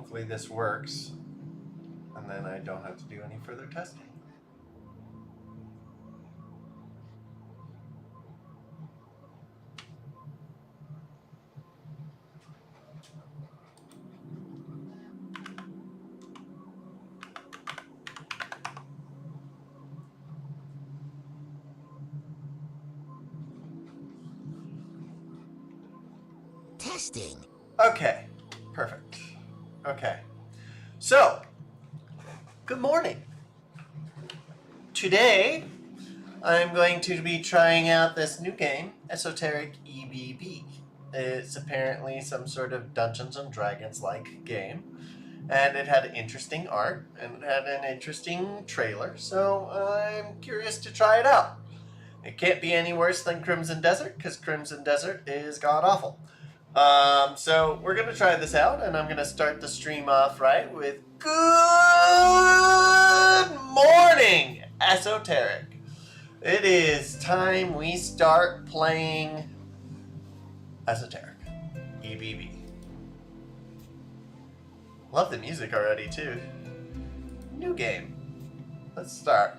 Hopefully this works, and then I don't have to do any further testing. Testing. Okay, perfect. Okay, so, good morning. Today, I'm going to be trying out this new game, Esoteric EBB. It's apparently some sort of Dungeons and Dragons-like game, and it had interesting art, and it had an interesting trailer, so I'm curious to try it out. It can't be any worse than Crimson Desert, because Crimson Desert is god-awful. So we're going to try this out, and I'm going to start the stream off right with good morning, Esoteric. It is time we start playing Esoteric EBB. Love the music already, too. New game. Let's start.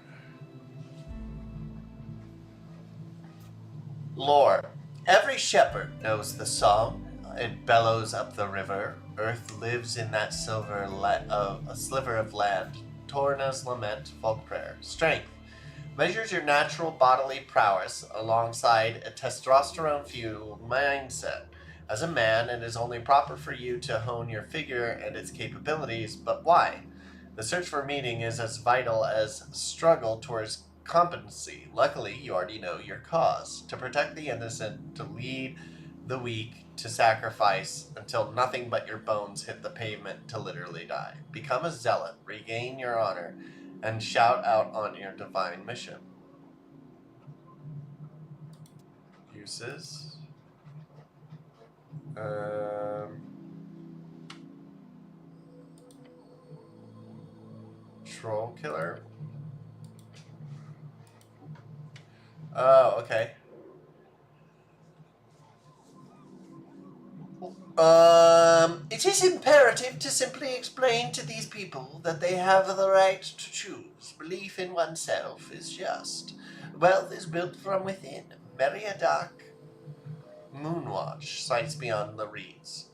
Lore. Every shepherd knows the song. It bellows up the river. Earth lives in that a sliver of land. Torna's lament, folk prayer. Strength. Measures your natural bodily prowess alongside a testosterone-fueled mindset. As a man, it is only proper for you to hone your figure and its capabilities, but why? The search for meaning is as vital as struggle towards competency. Luckily, you already know your cause. To protect the innocent, to lead the weak, to sacrifice until nothing but your bones hit the pavement to literally die. Become a zealot, regain your honor, and shout out on your divine mission. Uses. Troll killer. Oh, okay. It is imperative to simply explain to these people that they have the right to choose. Belief in oneself is just. Wealth is built from within. Meriadoc Moonwatch, sights beyond the reeds.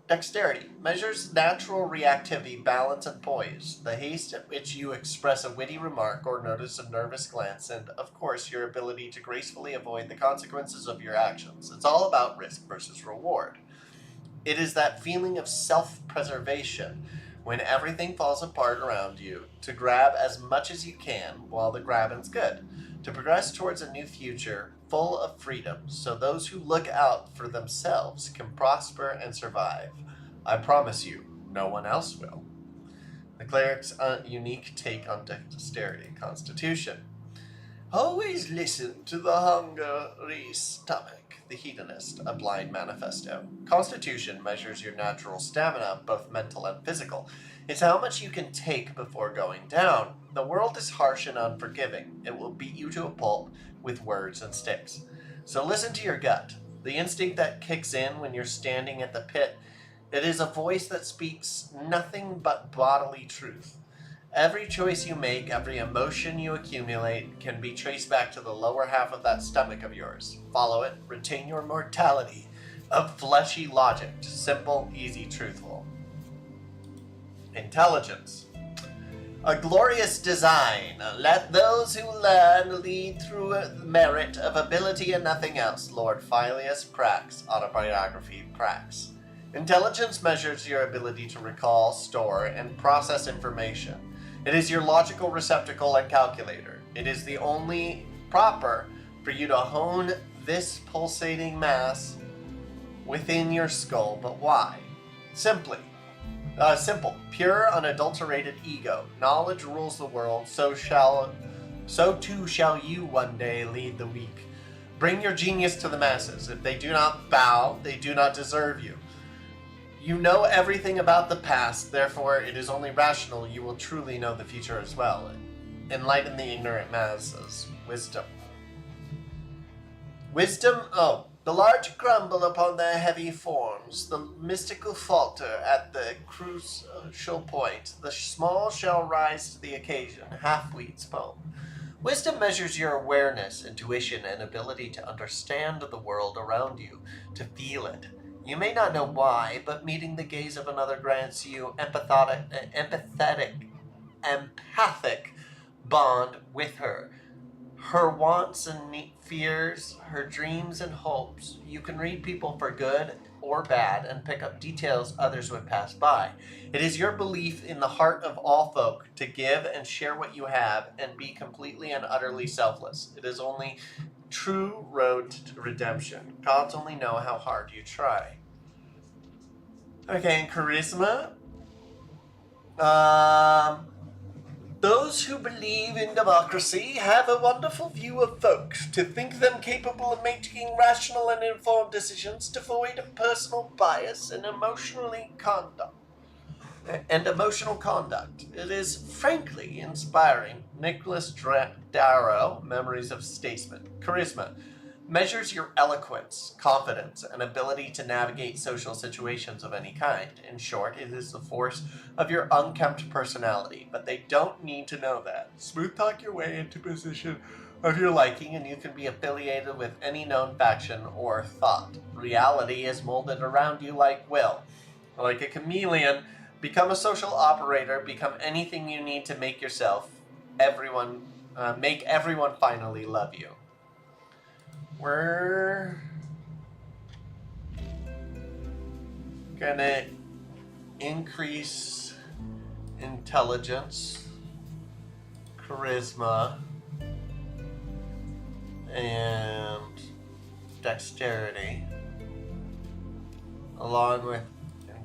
Dexterity measures natural reactivity, balance, and poise. The haste at which you express a witty remark or notice a nervous glance, and, of course, your ability to gracefully avoid the consequences of your actions. It's all about risk versus reward. It is that feeling of self-preservation when everything falls apart around you, to grab as much as you can while the grabbing's good, to progress towards a new future full of freedom, so those who look out for themselves can prosper and survive. I promise you, no one else will. The cleric's unique take on dexterity. Constitution. Always listen to the hungry stomach. The hedonist, a blind manifesto. Constitution measures your natural stamina, both mental and physical. It's how much you can take before going down. The world is harsh and unforgiving. It will beat you to a pulp with words and sticks. So listen to your gut, the instinct that kicks in when you're standing at the pit. It is a voice that speaks nothing but bodily truth. Every choice you make, every emotion you accumulate can be traced back to the lower half of that stomach of yours. Follow it, retain your mortality of fleshy logic. Simple, easy, truthful. Intelligence. A glorious design. Let those who learn lead through merit of ability and nothing else. Lord Phileas Prax, autobiography Prax. Intelligence measures your ability to recall, store, and process information. It is your logical receptacle and calculator. It is the only proper for you to hone this pulsating mass within your skull. But why? Simple, pure, unadulterated ego. Knowledge rules the world, so too shall you one day lead the weak. Bring your genius to the masses. If they do not bow, they do not deserve you. You know everything about the past, therefore it is only rational you will truly know the future as well. Enlighten the ignorant masses. Wisdom. Wisdom? Oh, The large grumble upon their heavy forms, the mystical falter at the crucial point, the small shall rise to the occasion, half-wheat's poem. Wisdom measures your awareness, intuition, and ability to understand the world around you, to feel it. You may not know why, but meeting the gaze of another grants you empathic bond with her. Her wants and fears, her dreams and hopes. You can read people for good or bad and pick up details others would pass by. It is your belief in the heart of all folk to give and share what you have and be completely and utterly selfless. It is only true road to redemption. Gods only know how hard you try. Okay, and charisma. Those who believe in democracy have a wonderful view of folks, to think them capable of making rational and informed decisions, devoid of personal bias and emotional conduct. It is frankly inspiring. Nicholas Darrow, Memories of Statesman. Charisma measures your eloquence, confidence, and ability to navigate social situations of any kind. In short, it is the force of your unkempt personality, but they don't need to know that. Smooth talk your way into position of your liking, and you can be affiliated with any known faction or thought. Reality is molded around you like will. Like a chameleon, become a social operator, become anything you need to make make everyone finally love you. We're gonna increase intelligence, charisma, and dexterity, along with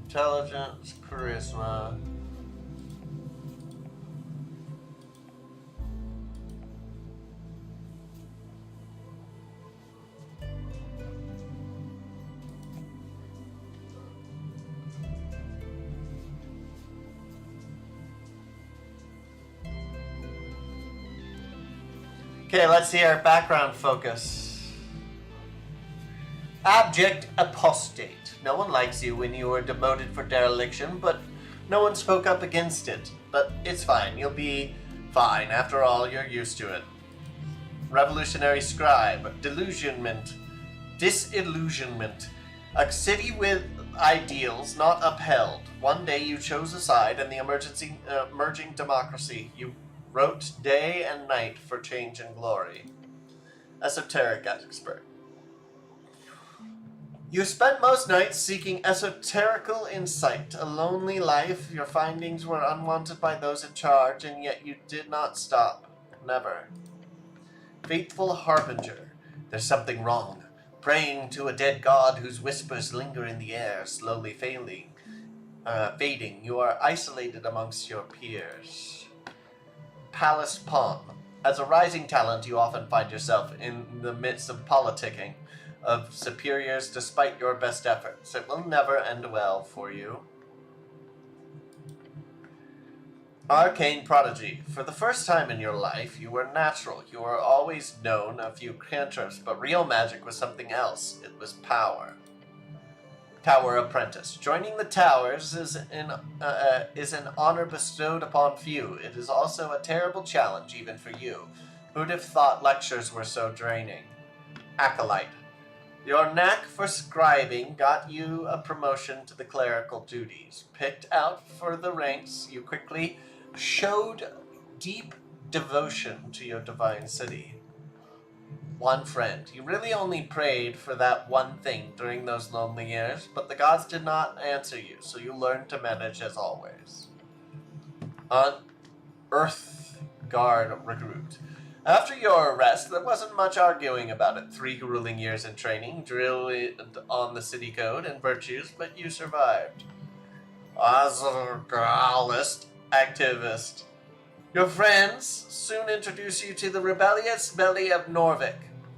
intelligence, charisma, Okay, let's see our background focus. Abject apostate. No one likes you when you were demoted for dereliction, but no one spoke up against it. But it's fine. You'll be fine. After all, you're used to it. Revolutionary scribe. Disillusionment. A city with ideals not upheld. One day you chose a side in the emerging democracy. You wrote day and night for change and glory. Esoteric expert. You spent most nights seeking esoterical insight. A lonely life, your findings were unwanted by those in charge, and yet you did not stop. Never. Faithful harbinger. There's something wrong. Praying to a dead god whose whispers linger in the air, slowly fading. You are isolated amongst your peers. Palace Pawn. As a rising talent, you often find yourself in the midst of politicking of superiors despite your best efforts. It will never end well for you. Arcane Prodigy. For the first time in your life, you were natural. You were always known a few cantrips, but real magic was something else. It was power. Tower Apprentice. Joining the Towers is an honor bestowed upon few. It is also a terrible challenge even for you. Who'd have thought lectures were so draining? Acolyte. Your knack for scribing got you a promotion to the clerical duties. Picked out for the ranks, you quickly showed deep devotion to your divine city. One friend. You really only prayed for that one thing during those lonely years, but the gods did not answer you, so you learned to manage as always. Earth Guard recruit. After your arrest, there wasn't much arguing about it. 3 grueling years in training, drilled on the city code and virtues, but you survived. Azragalist activist. Your friends soon introduce you to the rebellious belly of Norvik.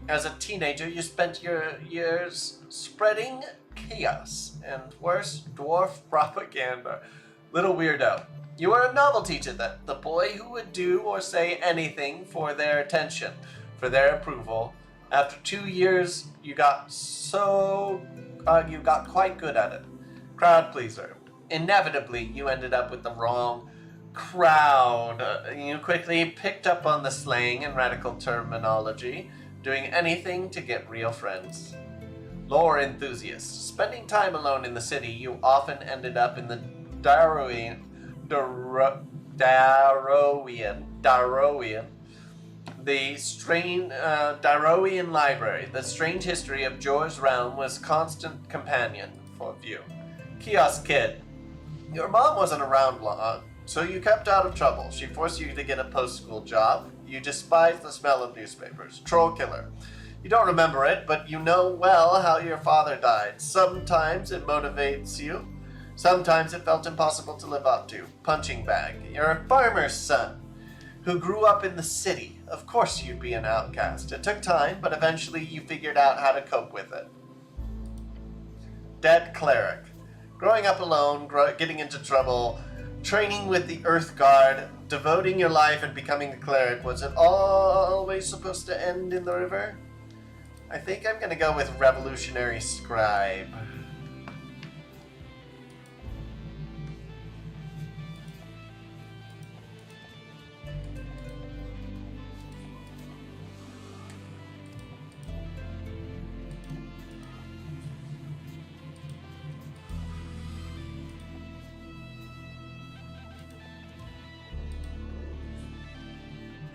As a teenager, you spent your years spreading chaos and, worse, dwarf propaganda. Little weirdo. You were a novelty to them, the boy who would do or say anything for their attention, for their approval. After 2 years, you got quite good at it. Crowd pleaser. Inevitably, you ended up with the wrong crowd. You quickly picked up on the slang and radical terminology, doing anything to get real friends. Lore enthusiasts. Spending time alone in the city, you often ended up in the Darrowian, Darrowian library. The strange history of Jor's realm was constant companion for you. Kiosk kid. Your mom wasn't around long, so you kept out of trouble. She forced you to get a post-school job. You despised the smell of newspapers. Troll killer. You don't remember it, but you know well how your father died. Sometimes it motivates you. Sometimes it felt impossible to live up to. Punching bag. You're a farmer's son who grew up in the city. Of course you'd be an outcast. It took time, but eventually you figured out how to cope with it. Dead cleric. Growing up alone, getting into trouble, training with the Earth Guard, devoting your life and becoming a cleric. Was it always supposed to end in the river? I think I'm gonna go with revolutionary scribe.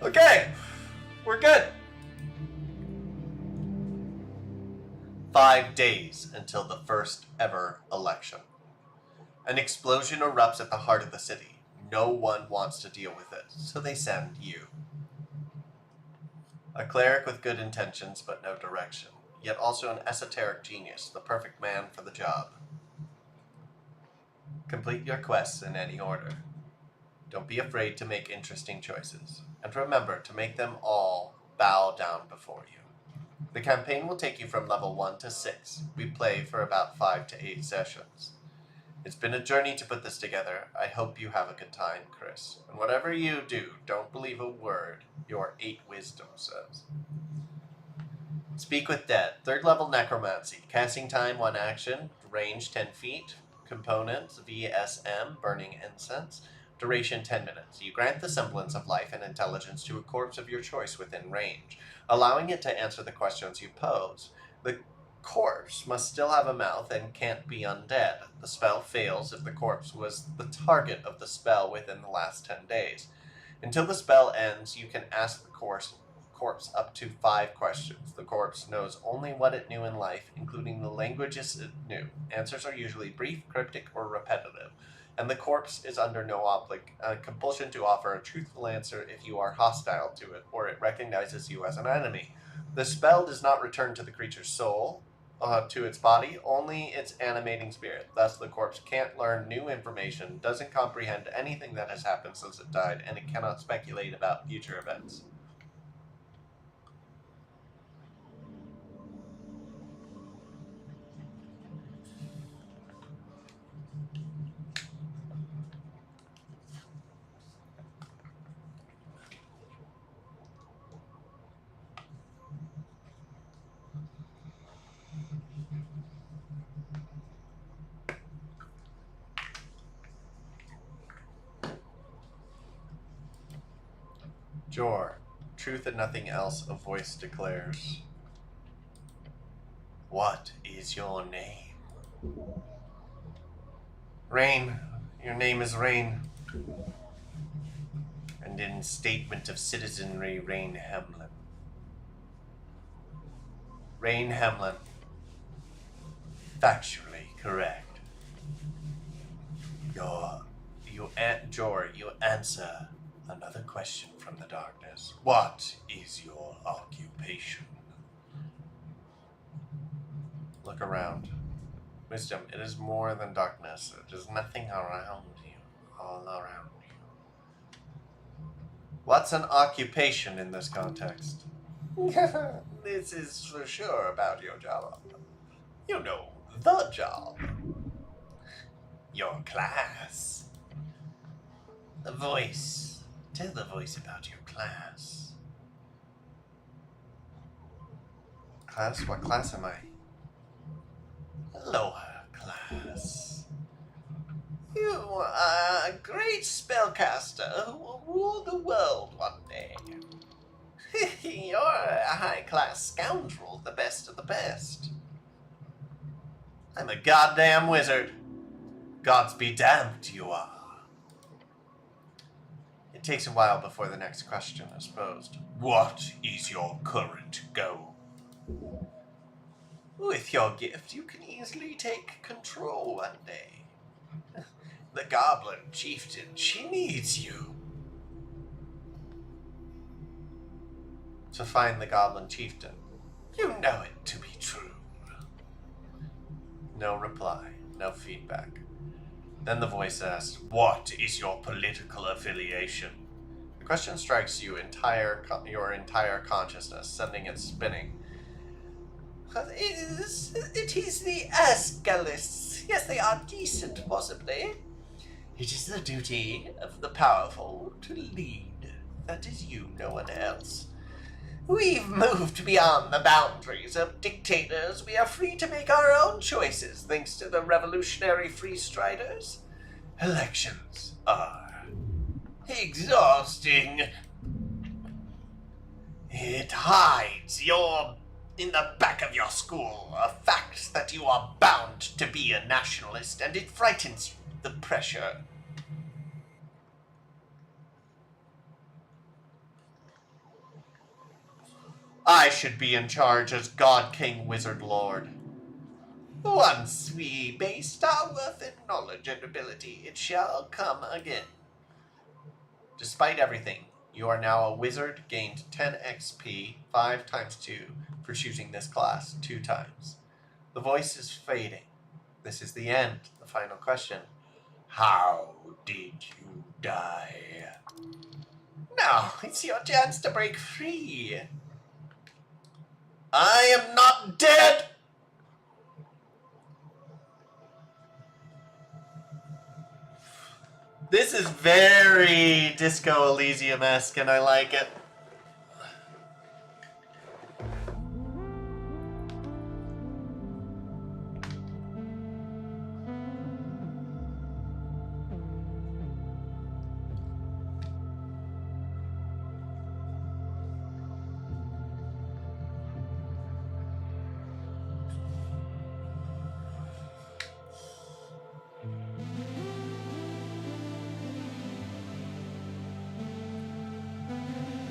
Okay, we're good. 5 days until the first ever election. An explosion erupts at the heart of the city. No one wants to deal with it, so they send you. A cleric with good intentions but no direction, yet also an esoteric genius, the perfect man for the job. Complete your quests in any order. Don't be afraid to make interesting choices, and remember to make them all bow down before you. The campaign will take you from level 1 to 6. We play for about 5 to 8 sessions. It's been a journey to put this together. I hope you have a good time, Chris. And whatever you do, don't believe a word your 8 wisdom says. Speak with Dead. 3rd level necromancy. Casting time 1 action. Range 10 feet. Components VSM, burning incense. Duration 10 minutes. You grant the semblance of life and intelligence to a corpse of your choice within range, allowing it to answer the questions you pose. The corpse must still have a mouth and can't be undead. The spell fails if the corpse was the target of the spell within the last 10 days. Until the spell ends, you can ask the corpse up to 5 questions. The corpse knows only what it knew in life, including the languages it knew. Answers are usually brief, cryptic, or repetitive, and the corpse is under no compulsion to offer a truthful answer if you are hostile to it, or it recognizes you as an enemy. The spell does not return to the creature's soul, to its body, only its animating spirit. Thus, the corpse can't learn new information, doesn't comprehend anything that has happened since it died, and it cannot speculate about future events. Jor, truth and nothing else, a voice declares. What is your name? Rain. Your name is Rain. And in Statement of Citizenry, Rain Hamlin. Rain Hamlin. Factually correct. Jor, you answer another question from the darkness. What is your occupation? Look around. Wisdom, it is more than darkness. It is nothing around you, all around you. What's an occupation in this context? This is for sure about your job. You know, the job. Your class. The voice. Tell the voice about your class. Class? What class am I? Lower class. You are a great spellcaster who will rule the world one day. You're a high-class scoundrel, the best of the best. I'm a goddamn wizard. Gods be damned, you are. It takes a while before the next question is posed. What is your current goal? With your gift, you can easily take control one day. The Goblin Chieftain, she needs you. To find the Goblin Chieftain. You know it to be true. No reply, no feedback. Then the voice asks, what is your political affiliation? The question strikes your entire consciousness, sending it spinning. It is the Asgalists. Yes, they are decent, possibly. It is the duty of the powerful to lead. That is you, no one else. We've moved beyond the boundaries of dictators. We are free to make our own choices, thanks to the revolutionary free striders. Elections are exhausting. It hides in the back of your skull a fact that you are bound to be a nationalist, and it frightens you, the pressure. I should be in charge as God King Wizard Lord. Once we based our worth in knowledge and ability, it shall come again. Despite everything, you are now a wizard, gained 10 XP, 5 times 2, for choosing this class 2 times. The voice is fading. This is the end, the final question. How did you die? Now, it's your chance to break free. I am not dead! This is very Disco Elysium-esque, and I like it.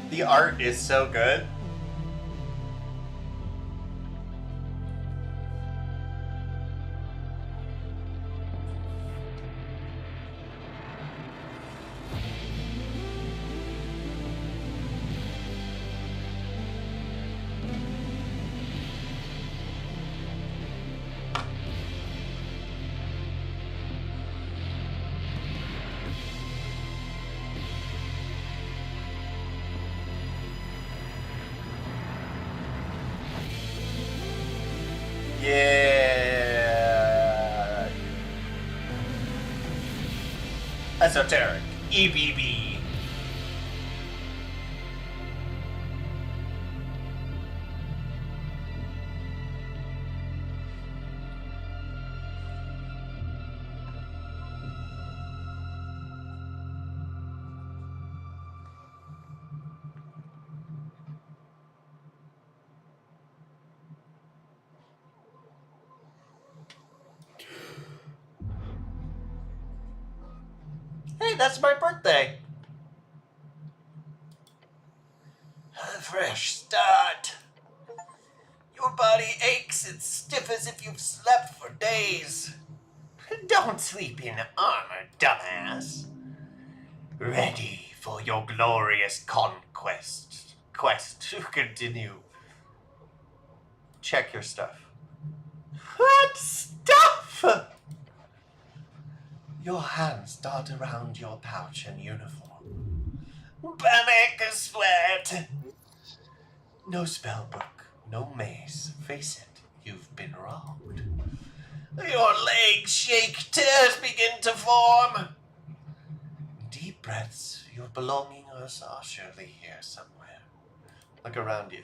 The art is so good. Yeah. Esoteric EBB. Hey, that's my birthday. A fresh start. Your body aches and stiff as if you've slept for days. Don't sleep in armor, dumbass. Ready for your glorious conquest. Quest to continue. Check your stuff. What stuff? Your hands dart around your pouch and uniform. Panic and sweat. No spellbook, no maze. Face it, you've been robbed. Your legs shake, tears begin to form. Deep breaths, your belongings are surely here somewhere. Look around you.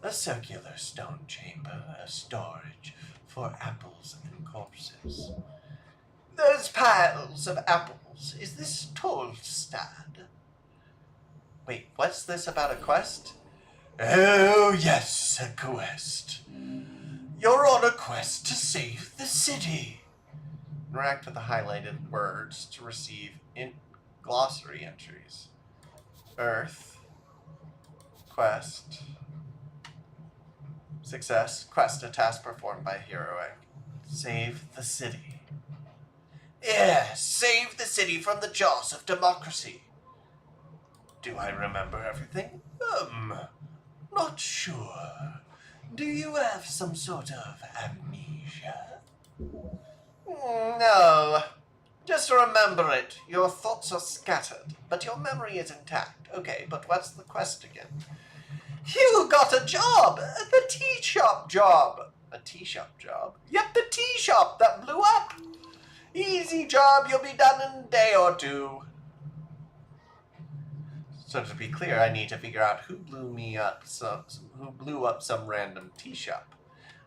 A circular stone chamber, a storage for apples and corpses. Those piles of apples, is this Tolstad? Wait, what's this about a quest? Oh, yes, a quest. You're on a quest to save the city. Interact with the highlighted words to receive glossary entries. Earth. Quest. Success. Quest, a task performed by heroic. Save the city. Yes, save the city from the jaws of democracy. Do I remember everything? Not sure. Do you have some sort of amnesia? No. Just remember it. Your thoughts are scattered, but your memory is intact. Okay, but what's the quest again? You got a job! The tea shop job! A tea shop job? Yep, the tea shop that blew up! Easy job, you'll be done in a day or two. So to be clear, I need to figure out who blew up some random tea shop.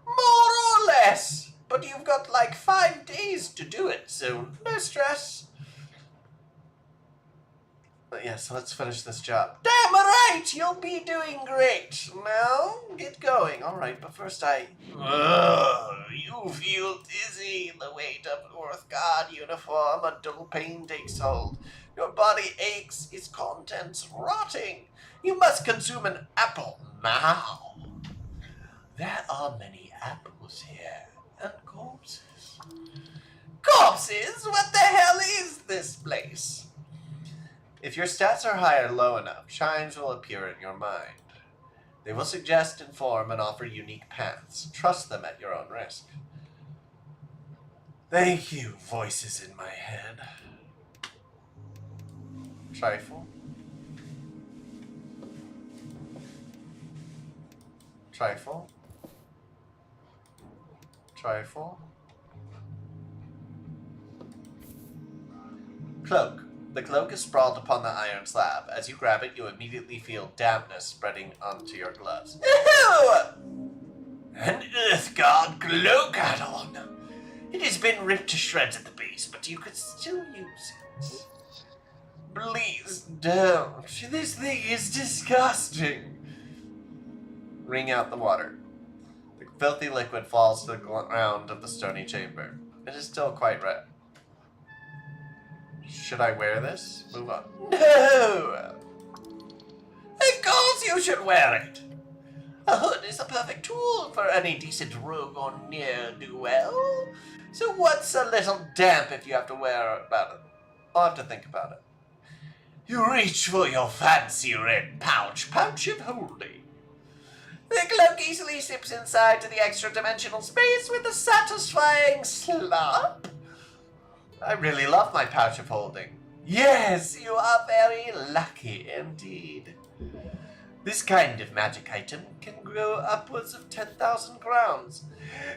More or less! But you've got like 5 days to do it, so no stress. But yes, let's finish this job. Damn right! You'll be doing great. Now, get going. Alright, but first you feel dizzy. The weight of North Guard uniform. A dull pain takes hold. Your body aches, its contents rotting. You must consume an apple now. There are many apples here, and corpses. Corpses? What the hell is this place? If your stats are high or low enough, chimes will appear in your mind. They will suggest, inform, and offer unique paths. Trust them at your own risk. Thank you, voices in my head. Trifle. Trifle. Trifle. Cloak. The cloak is sprawled upon the iron slab. As you grab it, you immediately feel dampness spreading onto your gloves. Ew! An Earthguard cloak add-on. It has been ripped to shreds at the base, but you could still use it. Please don't. This thing is disgusting. Wring out the water. The filthy liquid falls to the ground of the stony chamber. It is still quite red. Should I wear this? Move on. No! Of course you should wear it! A hood is the perfect tool for any decent rogue or ne'er-do-well. So what's a little damp if you have to wear about it? I'll have to think about it. You reach for your fancy red pouch of holding. The cloak easily slips inside to the extra-dimensional space with a satisfying slop. I really love my pouch of holding. Yes, you are very lucky indeed. This kind of magic item can grow upwards of 10,000 crowns.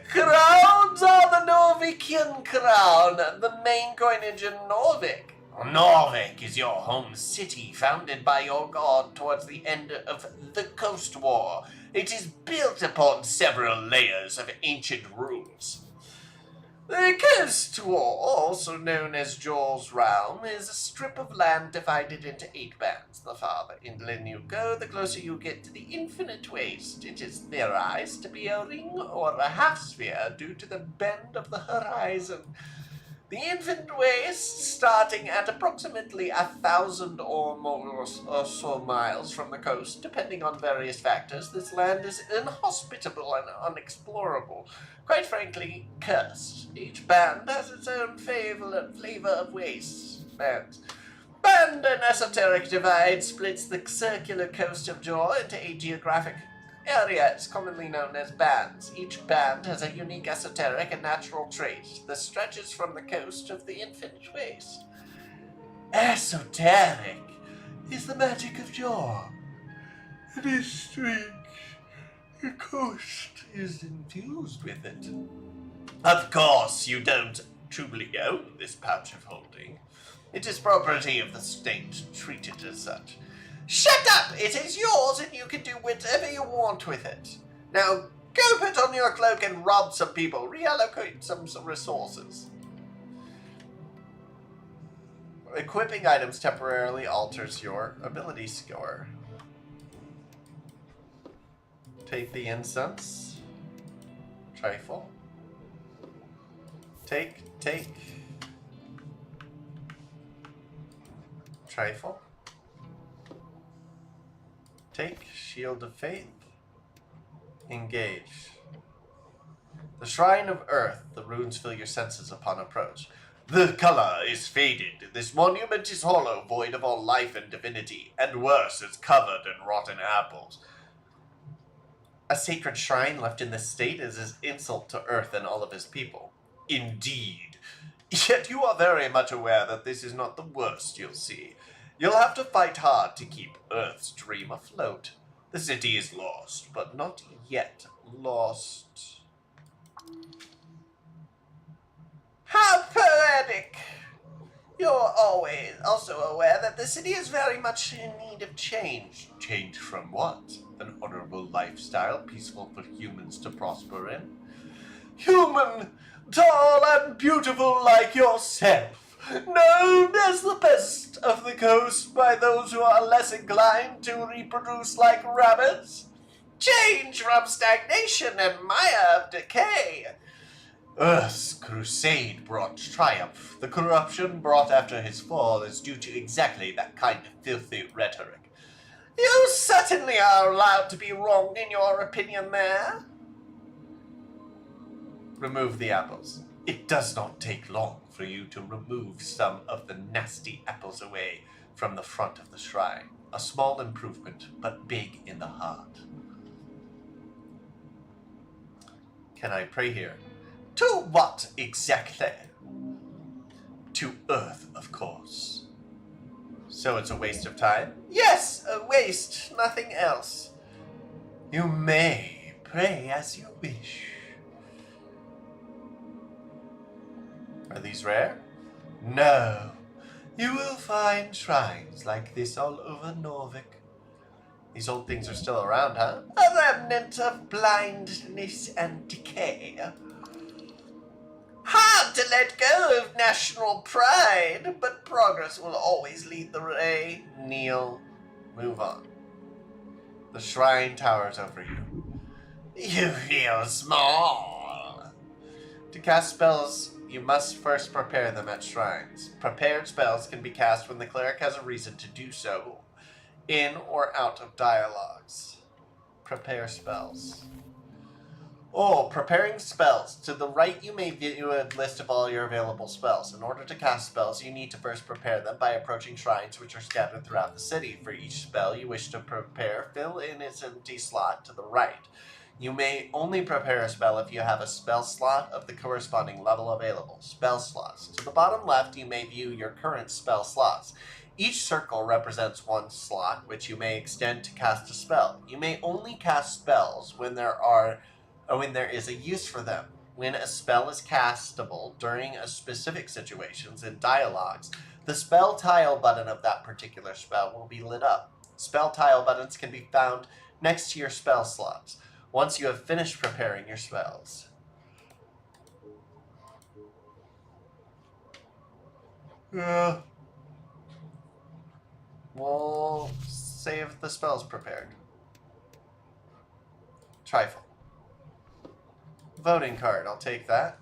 Crowns are the Norvikian crown, the main coinage in Norvik. Norvik is your home city, founded by your god towards the end of the Coast War. It is built upon several layers of ancient runes. The Coast War, also known as Jor's Realm, is a strip of land divided into 8 bands. The farther inland you go, the closer you get to the infinite waste. It is theorized to be a ring or a half-sphere due to the bend of the horizon. The infinite waste, starting at approximately 1,000 or more or so miles from the coast, depending on various factors, this land is inhospitable and unexplorable. Quite frankly, cursed. Each band has its own flavor of waste. Band and Esoteric Divide splits the circular coast of Jor into 8 geographic areas, commonly known as bands. Each band has a unique esoteric and natural trait that stretches from the coast of the infinite waste. Esoteric is the magic of Jor. It is strange. The coast is infused with it. Of course, you don't truly own this pouch of holding. It is property of the state, treated as such. Shut up! It is yours and you can do whatever you want with it. Now, go put on your cloak and rob some people. Reallocate some resources. Equipping items temporarily alters your ability score. Take the incense. Trifle. Take. Trifle. Take Shield of Faith. Engage. The Shrine of Earth. The runes fill your senses upon approach. The color is faded. This monument is hollow, void of all life and divinity, and worse, is covered in rotten apples. A sacred shrine left in this state is an insult to Earth and all of his people. Indeed. Yet you are very much aware that this is not the worst you'll see. You'll have to fight hard to keep Earth's dream afloat. The city is lost, but not yet lost. How poetic! You're always also aware that the city is very much in need of change. Change from what? An honorable lifestyle, peaceful for humans to prosper in? Human, tall and beautiful like yourself, known as the best of the coast by those who are less inclined to reproduce like rabbits? Change from stagnation and mire of decay. Earth's crusade brought triumph. The corruption brought after his fall is due to exactly that kind of filthy rhetoric. You certainly are allowed to be wrong in your opinion there. Remove the apples. It does not take long for you to remove some of the nasty apples away from the front of the shrine. A small improvement, but big in the heart. Can I pray here? To what exactly? To Earth, of course. So it's a waste of time? Yes, a waste, nothing else. You may pray as you wish. Are these rare? No. You will find shrines like this all over Norvik. These old things are still around, huh? A remnant of blindness and decay. Hard to let go of national pride, but progress will always lead the way. Kneel. Move on. The shrine towers over you. You feel small. To cast spells, you must first prepare them at shrines. Prepared spells can be cast when the cleric has a reason to do so, in or out of dialogues. Prepare spells. Oh, preparing spells. To the right, you may view a list of all your available spells. In order to cast spells, you need to first prepare them by approaching shrines which are scattered throughout the city. For each spell you wish to prepare, fill in its empty slot to the right. You may only prepare a spell if you have a spell slot of the corresponding level available. Spell slots. To the bottom left, you may view your current spell slots. Each circle represents one slot, which you may extend to cast a spell. You may only cast spells when there is a use for them. When a spell is castable during a specific situations in dialogues, the spell tile button of that particular spell will be lit up. Spell tile buttons can be found next to your spell slots once you have finished preparing your spells. We'll save the spells prepared. Trifle. Voting card, I'll take that.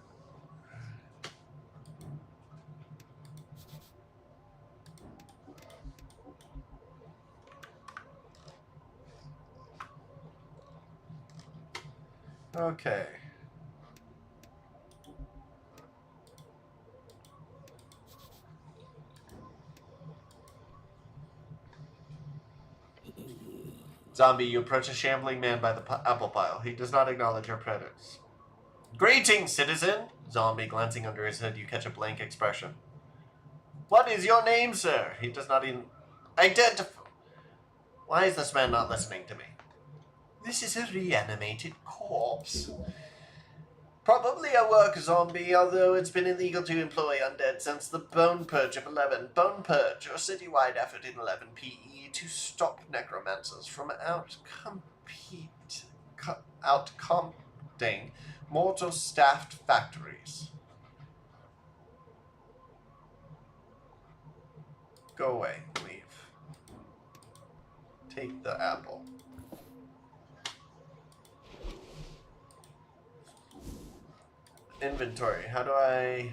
Okay. Zombie, you approach a shambling man by the apple pile. He does not acknowledge your presence. Greetings, citizen! Zombie, glancing under his hood, you catch a blank expression. What is your name, sir? He does not even identify. Why is this man not listening to me? This is a reanimated corpse. Probably a work zombie, although it's been illegal to employ undead since the Bone Purge of 11. Bone Purge, a citywide effort in 11 PE to stop necromancers from outcompeting mortal-staffed factories. Go away. Leave. Take the apple. Inventory. How do I...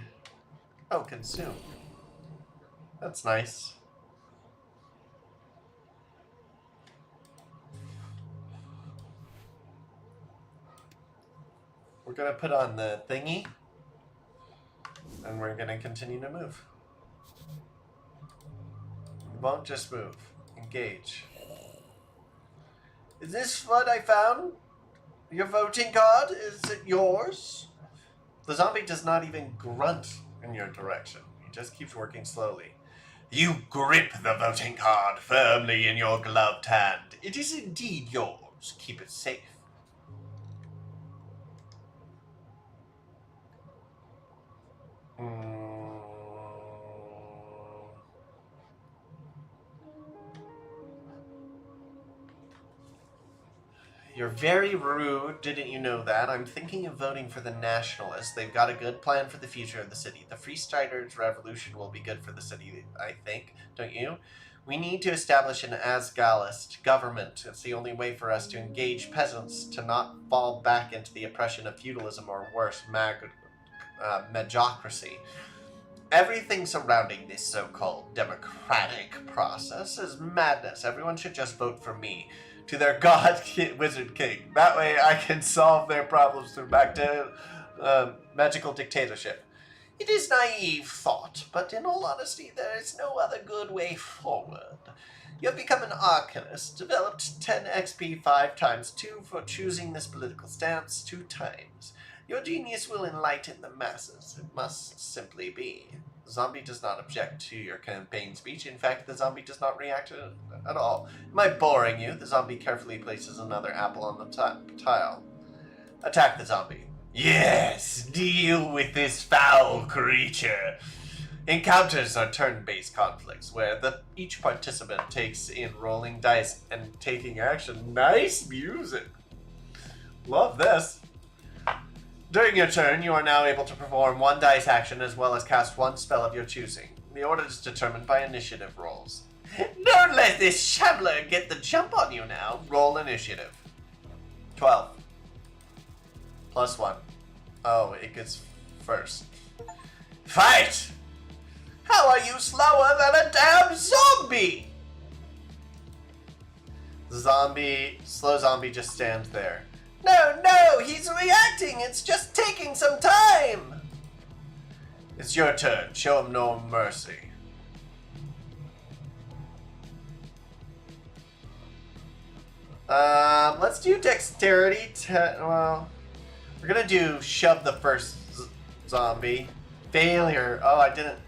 Oh, consume. That's nice. We're gonna put on the thingy. And we're gonna continue to move. We won't just move. Engage. Is this what I found? Your voting card? Is it yours? The zombie does not even grunt in your direction. He just keeps working slowly. You grip the voting card firmly in your gloved hand. It is indeed yours. Keep it safe. You're very rude, didn't you know that? I'm thinking of voting for the Nationalists. They've got a good plan for the future of the city. The Freesiders' revolution will be good for the city, I think. Don't you? We need to establish an Asgallist government. It's the only way for us to engage peasants to not fall back into the oppression of feudalism or worse, magocracy. Everything surrounding this so-called democratic process is madness. Everyone should just vote for me. To their god wizard king. That way I can solve their problems through back to magical dictatorship. It is naive thought, but in all honesty, there is no other good way forward. You have become an arcanist, developed 10 XP 5 times 2 for choosing this political stance 2 times. Your genius will enlighten the masses. It must simply be. The zombie does not object to your campaign speech. In fact, the zombie does not react to it at all. Am I boring you? The zombie carefully places another apple on the tile. Attack the zombie. Yes, deal with this foul creature. Encounters are turn-based conflicts where each participant takes in rolling dice and taking action. Nice music. Love this. During your turn, you are now able to perform 1 dice action as well as cast 1 spell of your choosing. The order is determined by initiative rolls. Don't let this shambler get the jump on you now. Roll initiative. 12. Plus 1. Oh, it gets first. Fight! How are you slower than a damn zombie? The slow zombie just stands there. No, he's reacting. It's just taking some time. It's your turn. Show him no mercy. Let's do dexterity. Well, we're gonna do shove the first zombie. Failure. Oh, I didn't.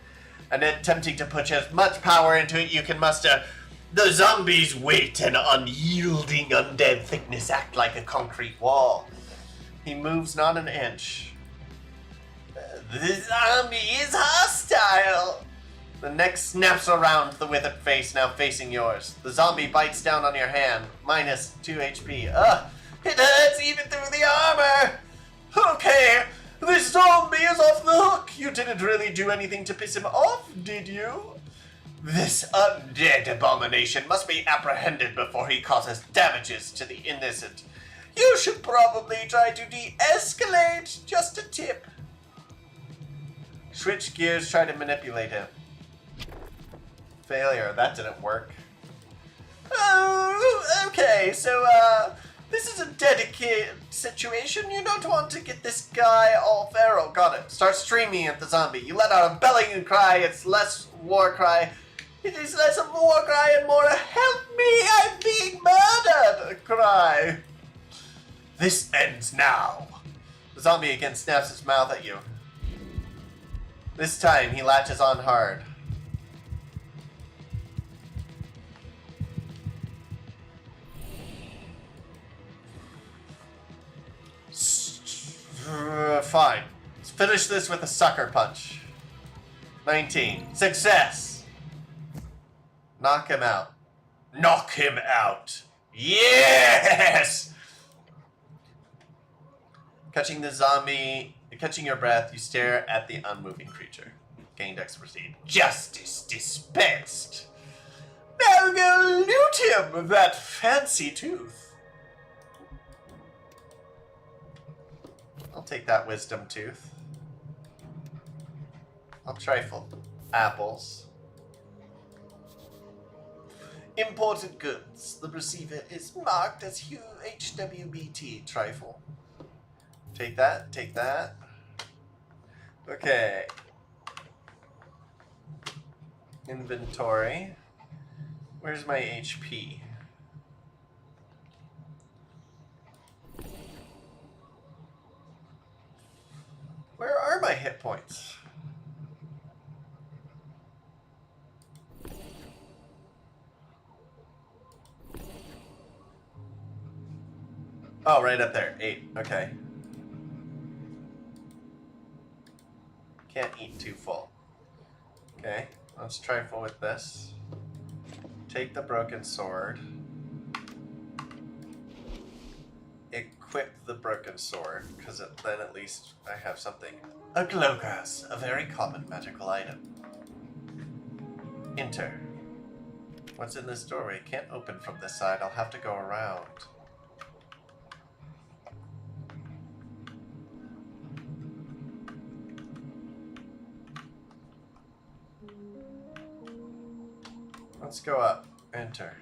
And attempting to put as much power into it you can muster. The zombie's weight and unyielding undead thickness act like a concrete wall. He moves not an inch. The zombie is hostile! The neck snaps around the withered face, now facing yours. The zombie bites down on your hand. Minus 2 HP. Ugh! It hurts even through the armor! Okay, this zombie is off the hook! You didn't really do anything to piss him off, did you? This undead abomination must be apprehended before he causes damages to the innocent. You should probably try to de-escalate. Just a tip. Switch gears, try to manipulate him. Failure. That didn't work. Oh, okay. So, this is a dedicated situation. You don't want to get this guy all feral. Got it. Start streaming at the zombie. You let out a belling cry. It's less war cry. It is less of a war cry and more a help me, I'm being murdered cry. This ends now. The zombie again snaps his mouth at you. This time he latches on hard. finish this with a sucker punch. 19. Success! Knock him out. Knock him out! Yes! Catching the zombie, catching your breath, you stare at the unmoving creature. Gained expertise. Justice dispensed! Now go loot him of that fancy tooth. I'll take that wisdom tooth. I'll trifle. Apples. Imported goods. The receiver is marked as HWBT. Trifle. Take that. Take that. Okay. Inventory. Where's my HP? Where are my hit points? Oh, right up there. 8. Okay. Can't eat too full. Okay, let's trifle with this. Take the broken sword. Equip the broken sword, because then at least I have something. A glowgrass, a very common magical item. Enter. What's in this doorway? Can't open from this side. I'll have to go around. Let's go up. Enter.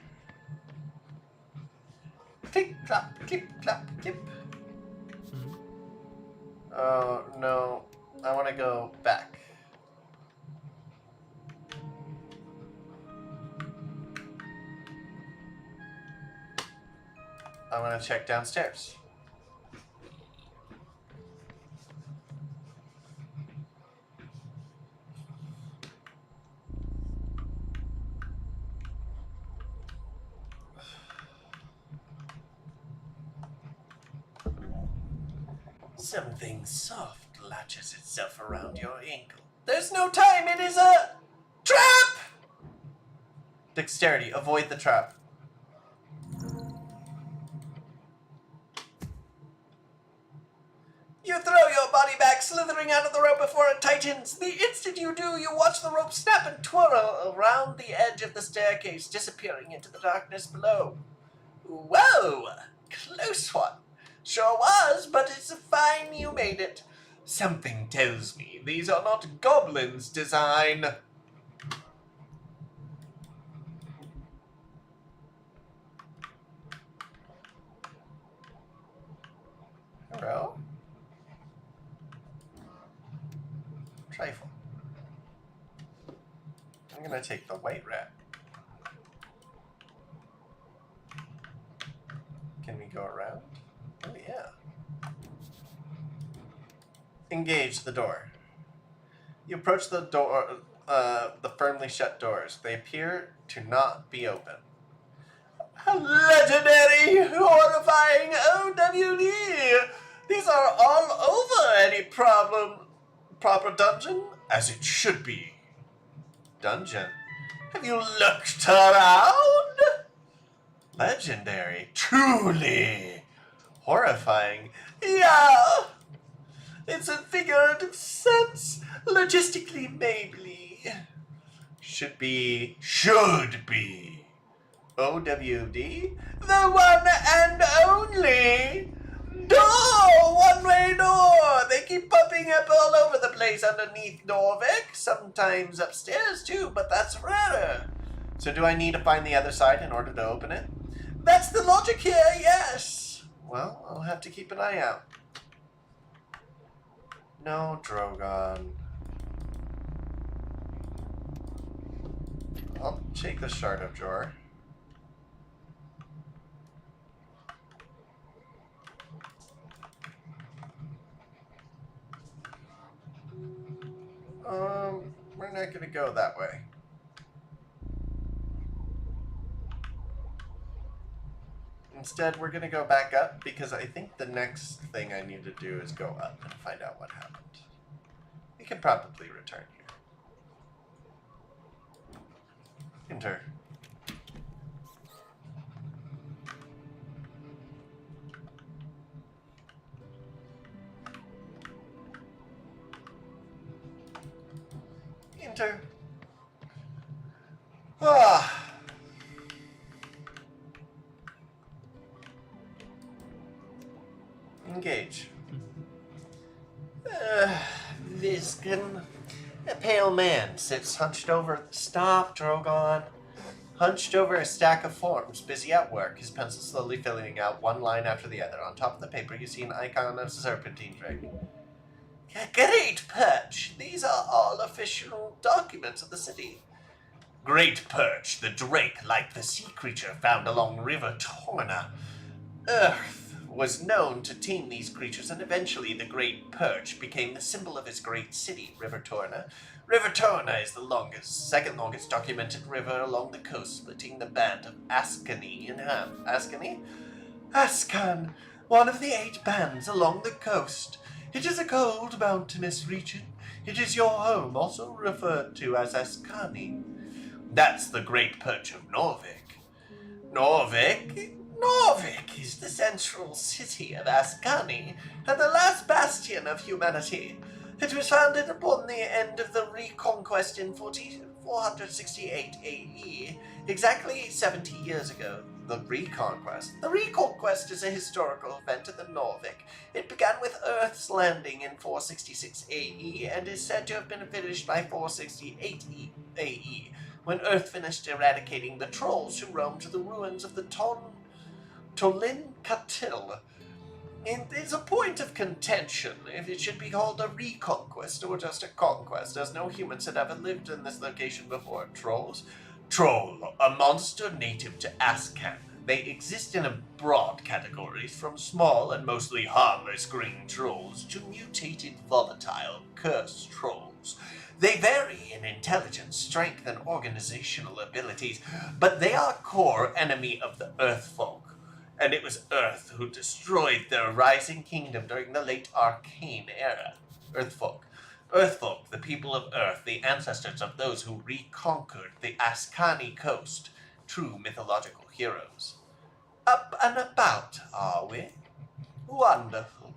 Click, clap, clip, clap, clip. Oh, no. I want to go back. I want to check downstairs. Something soft latches itself around your ankle. There's no time, it is a trap! Dexterity, avoid the trap. You throw your body back, slithering out of the rope before it tightens. The instant you do, you watch the rope snap and twirl around the edge of the staircase, disappearing into the darkness below. Whoa! Close one. Sure was, but it's fine you made it. Something tells me these are not goblins' design. Hello? Trifle. I'm gonna take the white rat. Can we go around? Oh, yeah. Engage the door. You approach the door, the firmly shut doors. They appear to not be open. Legendary, horrifying OWD! These are all over any proper dungeon, as it should be. Dungeon? Have you looked around? Legendary, truly. Horrifying. Yeah! It's a figurative sense. Logistically, maybe. Should be. OWD? The one and only door! One-way door! They keep popping up all over the place underneath Norvik. Sometimes upstairs, too, but that's rarer. So do I need to find the other side in order to open it? That's the logic here, yes! Well, I'll have to keep an eye out. No, Drogon. I'll take the Shard of Jor. We're not gonna go that way. Instead, we're gonna go back up because I think the next thing I need to do is go up and find out what happened. We can probably return here. Enter. Enter. Ah. Engage. Visken. A pale man sits hunched over. Stop, Drogon. Hunched over a stack of forms, busy at work, his pencil slowly filling out one line after the other. On top of the paper, you see an icon of a serpentine drake. Great Perch! These are all official documents of the city. Great Perch, the drake, like the sea creature found along River Torna. Earth was known to tame these creatures, and eventually the Great Perch became the symbol of his great city, River Torna. River Torna is the second longest documented river along the coast, splitting the band of Ascani in half. Ascani? Ascan, one of the 8 bands along the coast. It is a cold, mountainous region. It is your home, also referred to as Ascani. That's the Great Perch of Norvik. Norvik is the central city of Ascani and the last bastion of humanity. It was founded upon the end of the Reconquest in 468 AE, exactly 70 years ago. The Reconquest. The Reconquest is a historical event in the Norvik. It began with Earth's landing in 466 AE and is said to have been finished by 468 AE, when Earth finished eradicating the trolls who roamed the ruins of the Tolin Katil. It is a point of contention if it should be called a reconquest or just a conquest, as no humans had ever lived in this location before. Trolls? Troll, a monster native to Ascan. They exist in broad categories, from small and mostly harmless green trolls to mutated, volatile, cursed trolls. They vary in intelligence, strength, and organizational abilities, but they are core enemy of the Earth folk. And it was Earth who destroyed their rising kingdom during the late Arcane era. Earthfolk, the people of Earth, the ancestors of those who reconquered the Ascani coast, true mythological heroes. Up and about, are we? Wonderful.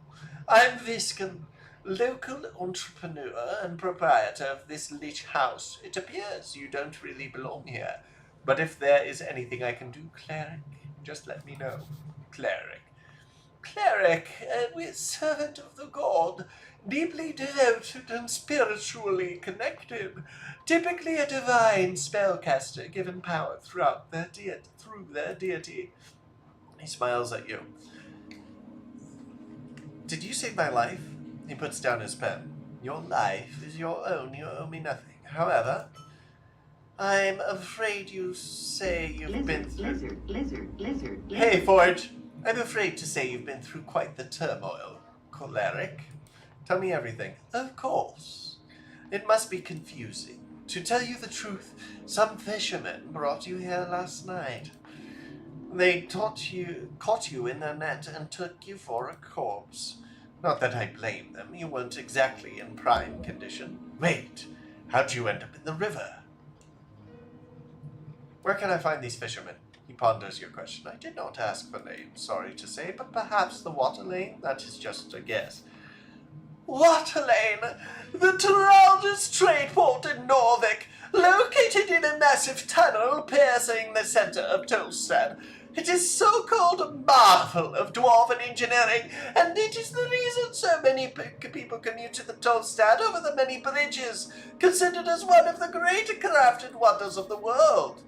I'm Visken, local entrepreneur and proprietor of this lich house. It appears you don't really belong here, but if there is anything I can do, cleric, just let me know. Cleric, we're servant of the god, deeply devoted and spiritually connected. Typically a divine spellcaster given power through their deity. He smiles at you. Did you save my life? He puts down his pen. Your life is your own. You owe me nothing. However, I'm afraid you say you've been through... Lizard. Hey, Forge. I'm afraid to say you've been through quite the turmoil. Choleric. Tell me everything. Of course. It must be confusing. To tell you the truth, some fishermen brought you here last night. They caught you in their net and took you for a corpse. Not that I blame them. You weren't exactly in prime condition. Wait, how'd you end up in the river? Where can I find these fishermen? He ponders your question. I did not ask for names, sorry to say, but perhaps the water lane? That is just a guess. Water lane? The largest trade port in Norvik, located in a massive tunnel piercing the center of Tolstad. It is so-called a marvel of dwarven engineering, and it is the reason so many people commute to the Tolstad over the many bridges, considered as one of the great crafted wonders of the world.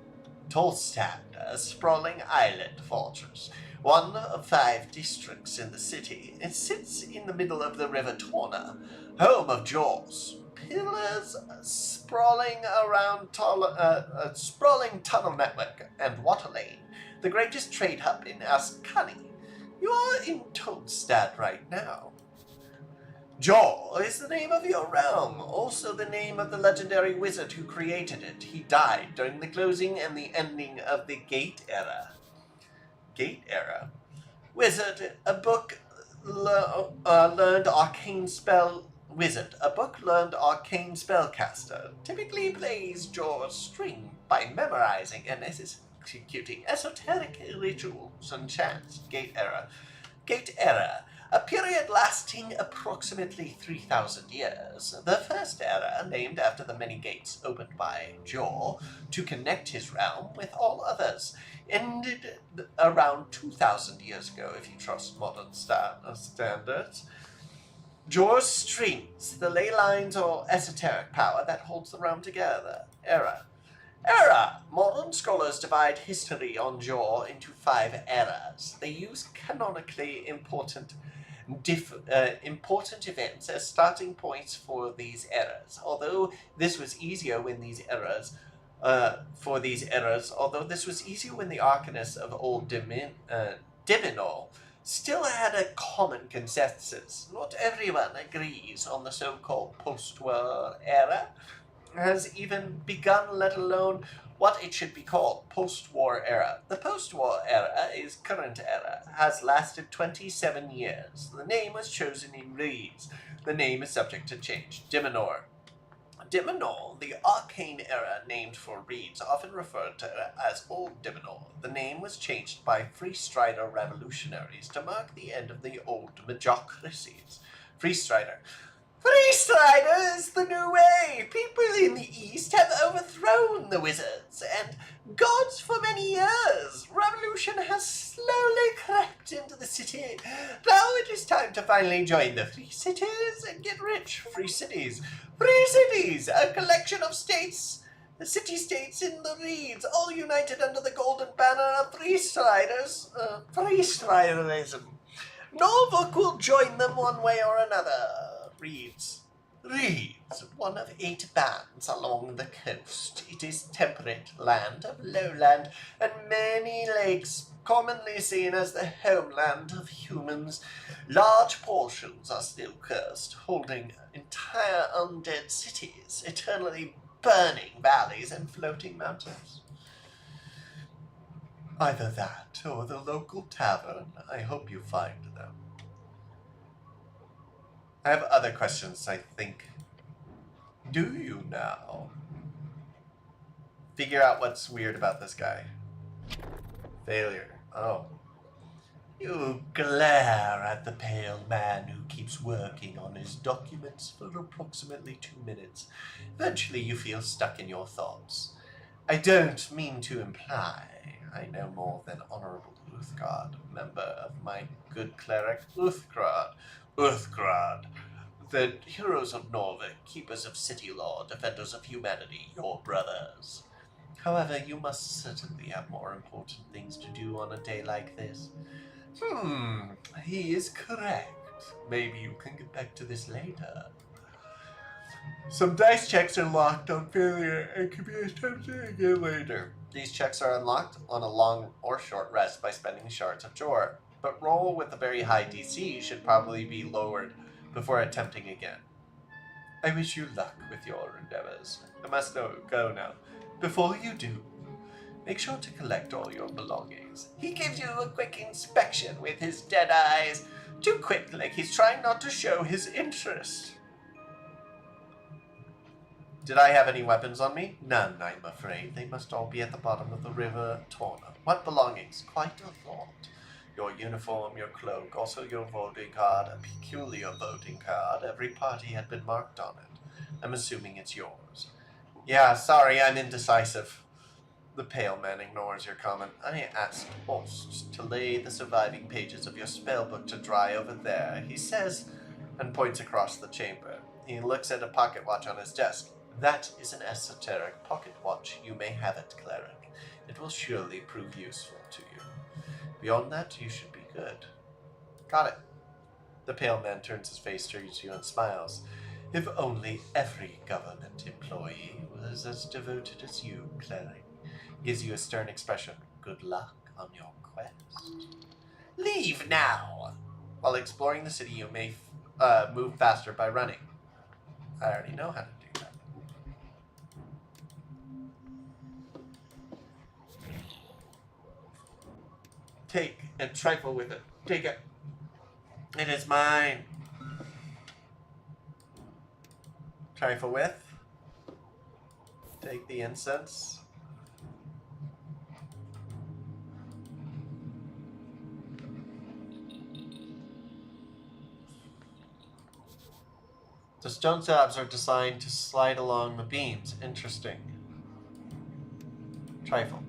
Tolstad, a sprawling island fortress, one of 5 districts in the city. It sits in the middle of the River Torna, home of Jaws. Pillars sprawling around a sprawling tunnel network and water lane, the greatest trade hub in Ascani. You are in Tolstad right now. Jaw is the name of your realm, also the name of the legendary wizard who created it. He died during the closing and the ending of the Gate Era. Gate Era? Wizard, a book learned arcane spell Wizard, a book-learned arcane spellcaster, typically plays Jor's string by memorizing and executing esoteric rituals and chants. Gate era. Gate era, a period lasting approximately 3,000 years. The first era, named after the many gates opened by Jor to connect his realm with all others, ended around 2,000 years ago, if you trust modern standards. Jor's strings, the ley lines or esoteric power that holds the realm together. Era. Era! Modern scholars divide history on Jor into 5 eras. They use canonically important events as starting points for these eras. Although this was easier when the arcanists of old Divinol still had a common consensus. Not everyone agrees on the so-called post-war era has even begun, let alone what it should be called. Post-war era. The post-war era is current era, has lasted 27 years. The name was chosen in reeds. The name is subject to change. Dimenor. Dimenor, the arcane era named for reeds, often referred to as Old Dimenor. The name was changed by Free Strider revolutionaries to mark the end of the old Majocracies. Free Strider. Free Strider is the new way! People in the East have overthrown the wizards and gods for many years. Revolution has slowly crept into the city. Now it is time to finally join the free cities and get rich. Free cities. Free cities! A collection of states, city-states in the reeds, all united under the golden banner of Free Striders. Free Striderism. Norfolk will join them one way or another. Reeds, one of 8 bands along the coast. It is temperate land of lowland and many lakes, commonly seen as the homeland of humans. Large portions are still cursed, holding entire undead cities, eternally burning valleys and floating mountains. Either that or the local tavern. I hope you find them. I have other questions, I think. Do you now? Figure out what's weird about this guy. Failure. Oh. You glare at the pale man who keeps working on his documents for approximately 2 minutes. Eventually you feel stuck in your thoughts. I don't mean to imply I know more than Honorable Uthgard, member of my good cleric Uthgrad, the heroes of Norvik, keepers of city law, defenders of humanity, your brothers. However, you must certainly have more important things to do on a day like this. He is correct. Maybe you can get back to this later. Some dice checks are locked on failure and can be attempted again later. These checks are unlocked on a long or short rest by spending shards of Jor, but roll with a very high DC should probably be lowered before attempting again. I wish you luck with your endeavors. I must go now. Before you do, make sure to collect all your belongings. He gives you a quick inspection with his dead eyes. Too quick, like he's trying not to show his interest. Did I have any weapons on me? None, I'm afraid. They must all be at the bottom of the river Torna. What belongings? Quite a lot. Your uniform, your cloak, also your voting card, a peculiar voting card. Every party had been marked on it. I'm assuming it's yours. Yeah, sorry, I'm indecisive. The pale man ignores your comment. I asked Holst to lay the surviving pages of your spellbook to dry over there. He says, and points across the chamber. He looks at a pocket watch on his desk. That is an esoteric pocket watch. You may have it, cleric. It will surely prove useful to you. Beyond that, you should be good. Got it. The pale man turns his face towards you and smiles. If only every government employee was as devoted as you, cleric. Gives you a stern expression. Good luck on your quest. Leave now! While exploring the city, you may move faster by running. I already know how to do that. Take and trifle with it. Take it. It is mine. Trifle with. Take the incense. The stone slabs are designed to slide along the beams. Interesting. Trifle.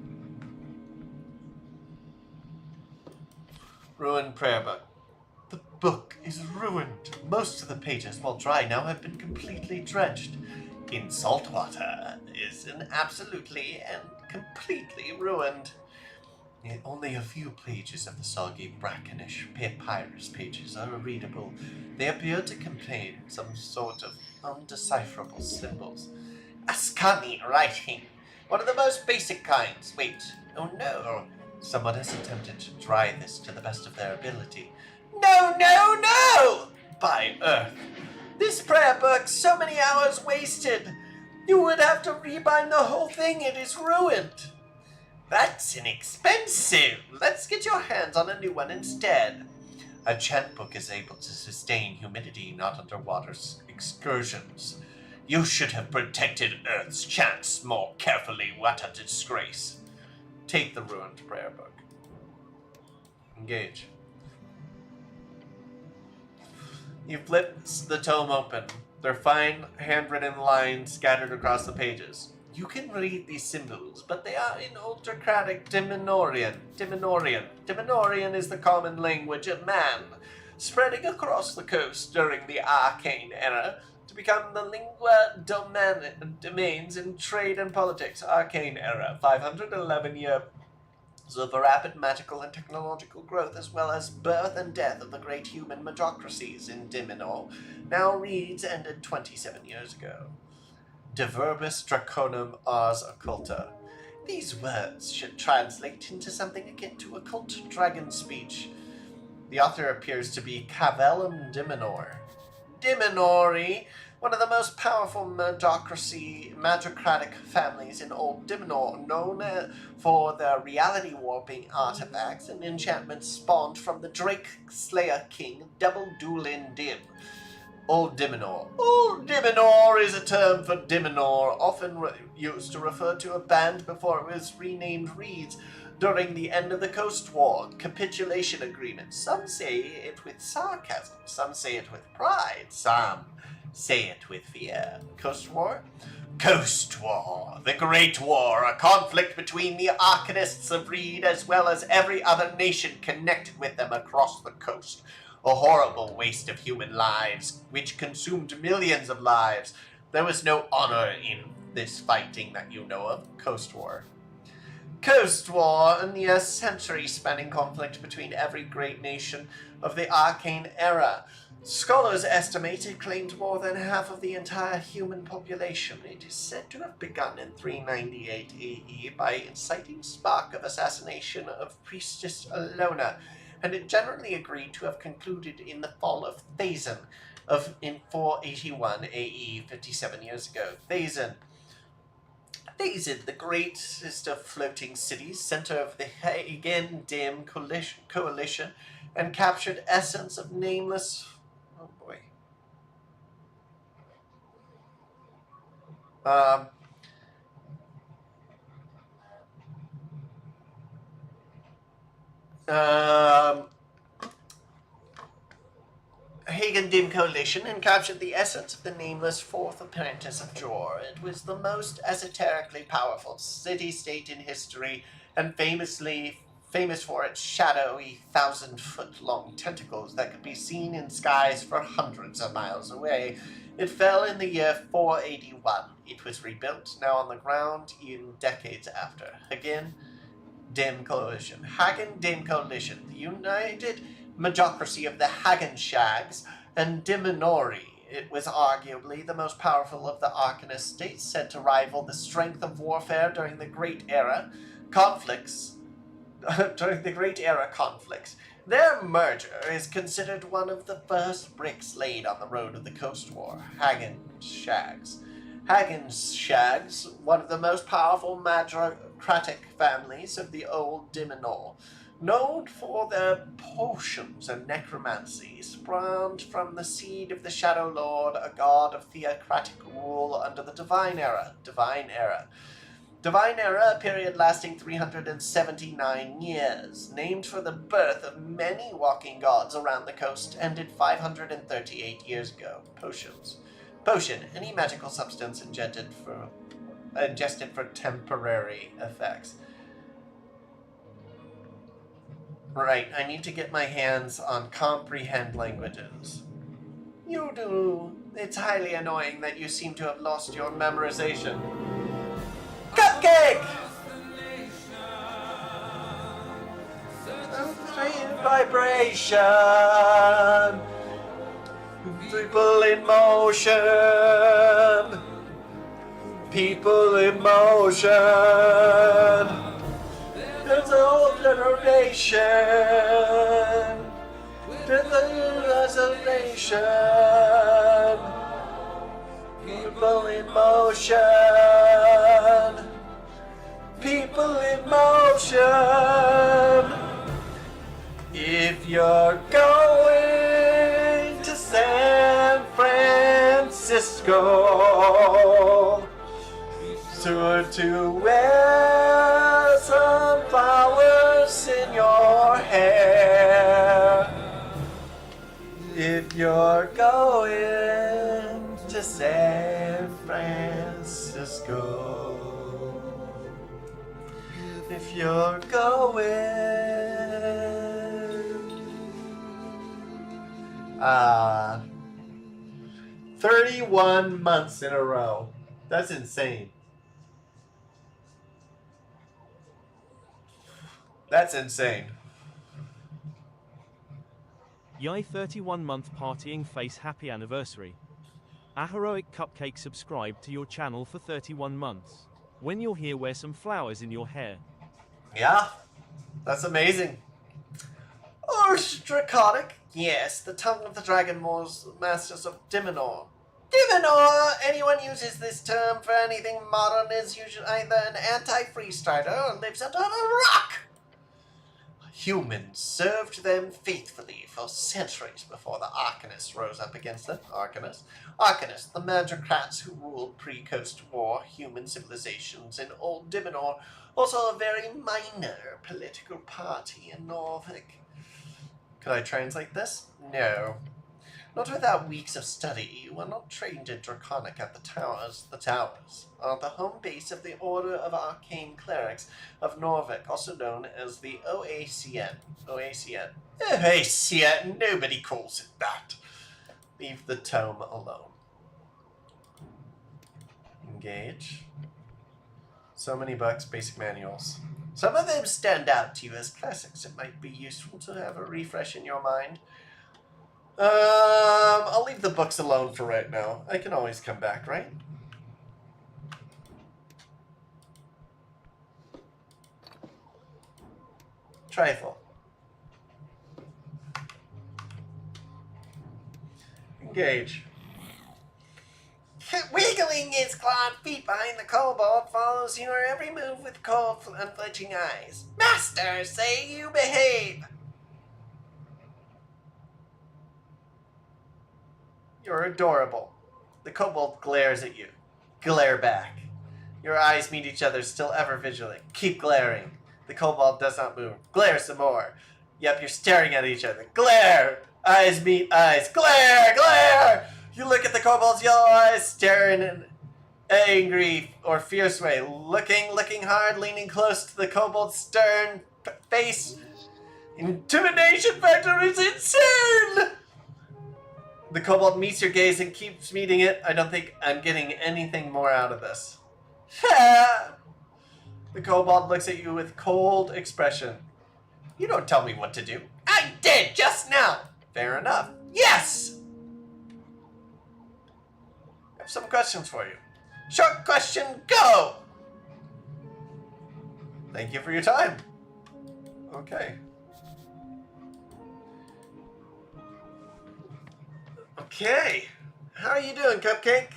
Ruined prayer book. The book is ruined. Most of the pages, while dry now, have been completely drenched in salt water. Is absolutely and completely ruined. Only a few pages of the soggy, brackenish papyrus pages are readable. They appear to contain some sort of undecipherable symbols. Ascani writing. One of the most basic kinds. Wait. Oh no. Someone has attempted to try this to the best of their ability. No, no, no! By Earth. This prayer book, so many hours wasted. You would have to rebind the whole thing. It is ruined. That's inexpensive. Let's get your hands on a new one instead. A chant book is able to sustain humidity, not underwater excursions. You should have protected Earth's chants more carefully. What a disgrace. Take the ruined prayer book. Engage. You flip the tome open. Their fine handwritten lines scattered across the pages. You can read these symbols, but they are in autocratic Dimenorian. Dimenorian is the common language of man, spreading across the coast during the Arcane Era to become the lingua domains in trade and politics. Arcane Era, 511 years of rapid magical and technological growth, as well as birth and death of the great human majocracies in Dimenor, now reads ended 27 years ago. De verbis draconum ars occulta. These words should translate into something akin to occult dragon speech. The author appears to be Cavellum Dimenor. Dimenori, one of the most powerful magocratic families in Old Dimenor, known for their reality warping artifacts and enchantments spawned from the Drake Slayer King Double Duelin Dim. Old Dimenor. Old Dimenor is a term for Dimenor, often used to refer to a band before it was renamed Reeds during the end of the Coast War capitulation agreement. Some say it with sarcasm, some say it with pride, some say it with fear. Coast War? Coast War, the Great War, a conflict between the Arcanists of Reed as well as every other nation connected with them across the coast. A horrible waste of human lives, which consumed millions of lives. There was no honor in this fighting that you know of. Coast War. Coast War, a near century-spanning conflict between every great nation of the Arcane Era. Scholars estimate it claimed more than half of the entire human population. It is said to have begun in 398 AE by inciting spark of assassination of Priestess Alona, and it generally agreed to have concluded in the fall of Thazan in 481 AE, 57 years ago. Thazan, the greatest of floating cities, center of the Hagen Dim coalition, and captured essence of nameless... Oh boy. Hagen Dim coalition and captured the essence of the nameless fourth apprentice of Jor. It was the most esoterically powerful city-state in history, and famous for its shadowy 1,000-foot-long tentacles that could be seen in skies for hundreds of miles away. It fell in the year 481. It was rebuilt, now on the ground, in decades after. Hagen Dim Coalition. Hagen Dim Coalition, the united majocracy of the Hagen Shags and Dimenori. It was arguably the most powerful of the Arcanist states, said to rival the strength of warfare during the Great Era conflicts. Their merger is considered one of the first bricks laid on the road of the Coast War. Hagen Shags. Hagen's Shags, one of the most powerful magocratic families of the old Dimenor, known for their potions and necromancy, spawned from the seed of the Shadow Lord, a god of theocratic rule under the Divine Era. Divine Era, a period lasting 379 years, named for the birth of many walking gods around the coast, ended 538 years ago. Potions. Potion, any magical substance ingested for temporary effects. Right, I need to get my hands on comprehend languages. You do. It's highly annoying that you seem to have lost your memorization. Cupcake! Vibration! People in motion! People in motion! There's a whole generation. There's a nation. People in motion. People in motion. If you're going to San Francisco, sure to wear some flowers in your hair. If you're going to San Francisco, if you're going 31 months in a row. That's insane. That's insane. Yay, 31-month partying face, happy anniversary. A heroic cupcake subscribed to your channel for 31 months. When you're here, wear some flowers in your hair. Yeah, that's amazing. Or draconic? Yes, the tongue of the dragon masters of Dimenor. Dimenor! Anyone uses this term for anything modern is usually either an anti-freestarter or lives under a rock. Humans served them faithfully for centuries before the Arcanists rose up against them. Arcanists, the magocrats who ruled pre-Coast War human civilizations in Old Dimenor, also a very minor political party in Norfolk. Could I translate this? No. Not without weeks of study. You are not trained in Draconic at the Towers. The Towers are the home base of the Order of Arcane Clerics of Norfolk, also known as the OACN. OACN. Nobody calls it that. Leave the tome alone. Engage. So many books, basic manuals. Some of them stand out to you as classics. It might be useful to have a refresh in your mind. I'll leave the books alone for right now. I can always come back, right? Trifle. Engage. Wiggling his clawed feet behind the kobold follows your every move with cold, unflinching eyes. Master, say you behave! You're adorable. The kobold glares at you. Glare back. Your eyes meet each other, still ever vigilant. Keep glaring. The kobold does not move. Glare some more. Yep, you're staring at each other. Glare! Eyes meet eyes. Glare! Glare! You look at the kobold's yellow eyes, stare in an angry or fierce way. Looking hard, leaning close to the kobold's stern face. Intimidation factor is insane! The kobold meets your gaze and keeps meeting it. I don't think I'm getting anything more out of this. The kobold looks at you with cold expression. You don't tell me what to do. I did just now. Fair enough. Yes! I have some questions for you. Short question, go! Thank you for your time. Okay. Okay. How are you doing, Cupcake?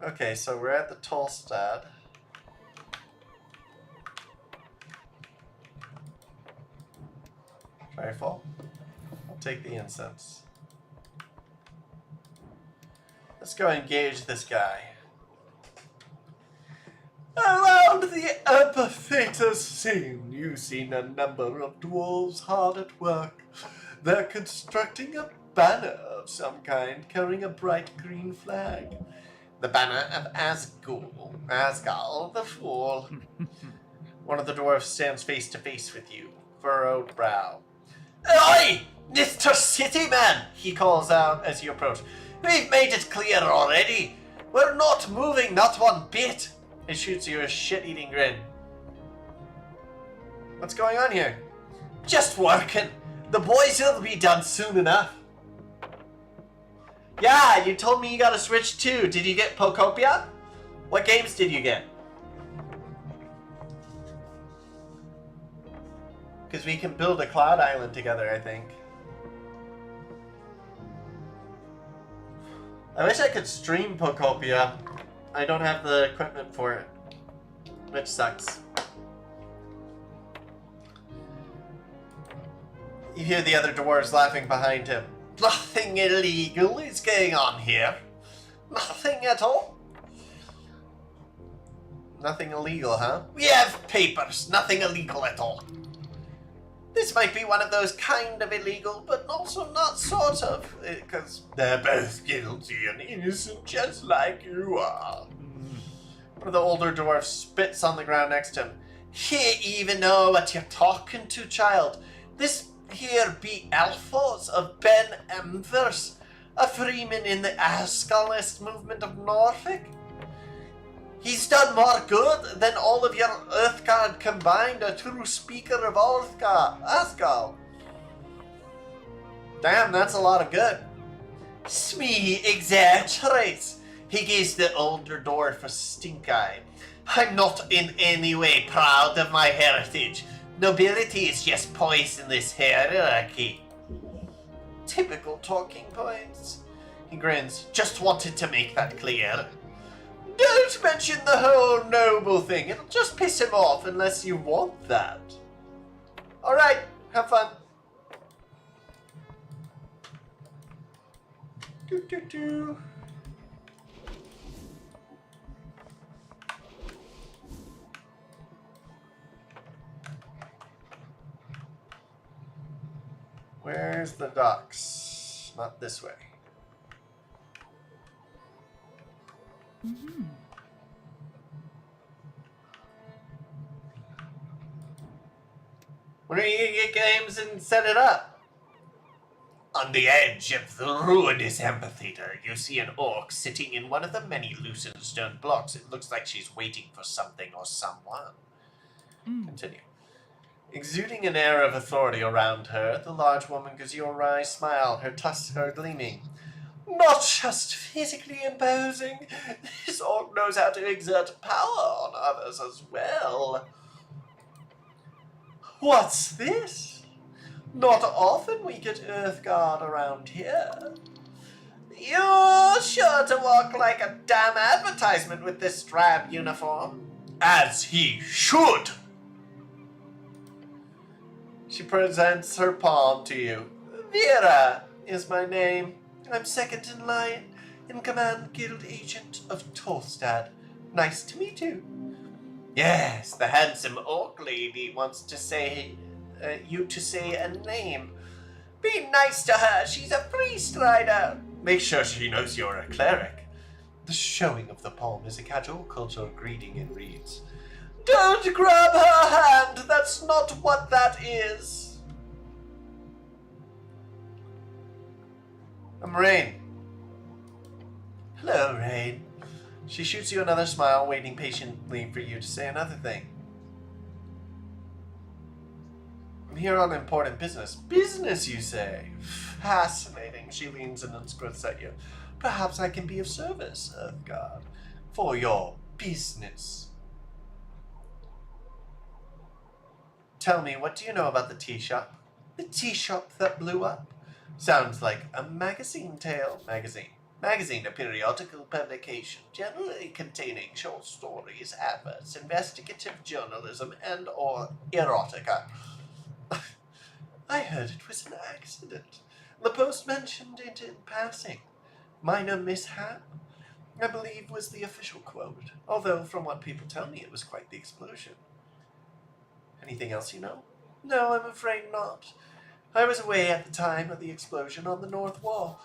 Okay, so we're at the Tolstad. Trifle. I'll take the incense. Let's go engage this guy. Around the amphitheater scene, you've seen a number of dwarves hard at work. They're constructing a banner of some kind, carrying a bright green flag. The banner of Asgal the Fool. One of the dwarves stands face to face with you, furrowed brow. Oi, Mr. Cityman, he calls out as you approach. We've made it clear already. We're not moving, not one bit. It shoots you a shit-eating grin. What's going on here? Just working. The boys will be done soon enough. Yeah, you told me you got a Switch too. Did you get Pokopia? What games did you get? Because we can build a cloud island together, I think. I wish I could stream Pokopia. I don't have the equipment for it, which sucks. You hear the other dwarves laughing behind him. Nothing illegal is going on here. Nothing at all. Nothing illegal, huh? We have papers. Nothing illegal at all. This might be one of those kind of illegal, but also not sort of, because they're both guilty and innocent, just like you are. One of the older dwarfs spits on the ground next to him. You even know what you're talking to, child. This here be Alphonse of Ben Emvers, a freeman in the Ascalist movement of Norfolk. He's done more good than all of your Earthguard combined, a true speaker of Asgal. Damn, that's a lot of good. Smee exaggerates. He gives the older dwarf a stink eye. I'm not in any way proud of my heritage. Nobility is just poisonous hierarchy. Typical talking points. He grins. Just wanted to make that clear. Don't mention the whole noble thing. It'll just piss him off unless you want that. Alright, have fun. Do. Where's the docks? Not this way. When are you gonna get games and set it up? On the edge of the ruinous amphitheater, you see an orc sitting in one of the many loosened stone blocks. It looks like she's waiting for something or someone. Continue. Exuding an air of authority around her, the large woman gives you a wry smile, her tusks are gleaming. Not just physically imposing, this orc knows how to exert power on others as well. What's this? Not often we get Earthguard around here. You're sure to walk like a damn advertisement with this drab uniform. As he should! She presents her palm to you. Vera is my name. I'm second in line, in command guild agent of Tolstad. Nice to meet you. Yes, the handsome orc lady wants to say, you to say a name. Be nice to her, she's a free strider. Make sure she knows you're a cleric. The showing of the palm is a casual cultural greeting and reads, Don't grab her hand, that's not what that is. I'm Rain. Hello, Rain. She shoots you another smile, waiting patiently for you to say another thing. I'm here on important business. Business, you say? Fascinating. She leans in and squints at you. Perhaps I can be of service, Earthguard, for your business. Tell me, what do you know about the tea shop? The tea shop that blew up? Sounds like a magazine tale. Magazine, a periodical publication, generally containing short stories, adverts, investigative journalism, and or erotica. I heard it was an accident. The post mentioned it in passing. Minor mishap, I believe, was the official quote, although from what people tell me it was quite the explosion. Anything else you know? No, I'm afraid not. I was away at the time of the explosion on the North Wall.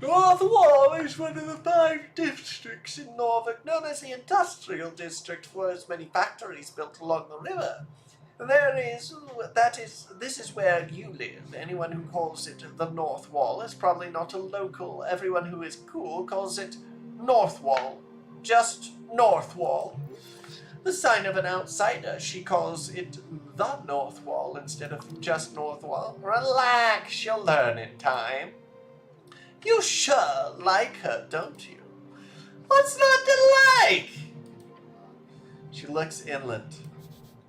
North Wall is one of the 5 districts in Norfolk known as the Industrial District for its many factories built along the river. This is where you live. Anyone who calls it the North Wall is probably not a local. Everyone who is cool calls it North Wall. Just North Wall. The sign of an outsider, she calls it the North Wall instead of just North Wall. Relax, you'll learn in time. You sure like her, don't you? What's not to like? She looks inland.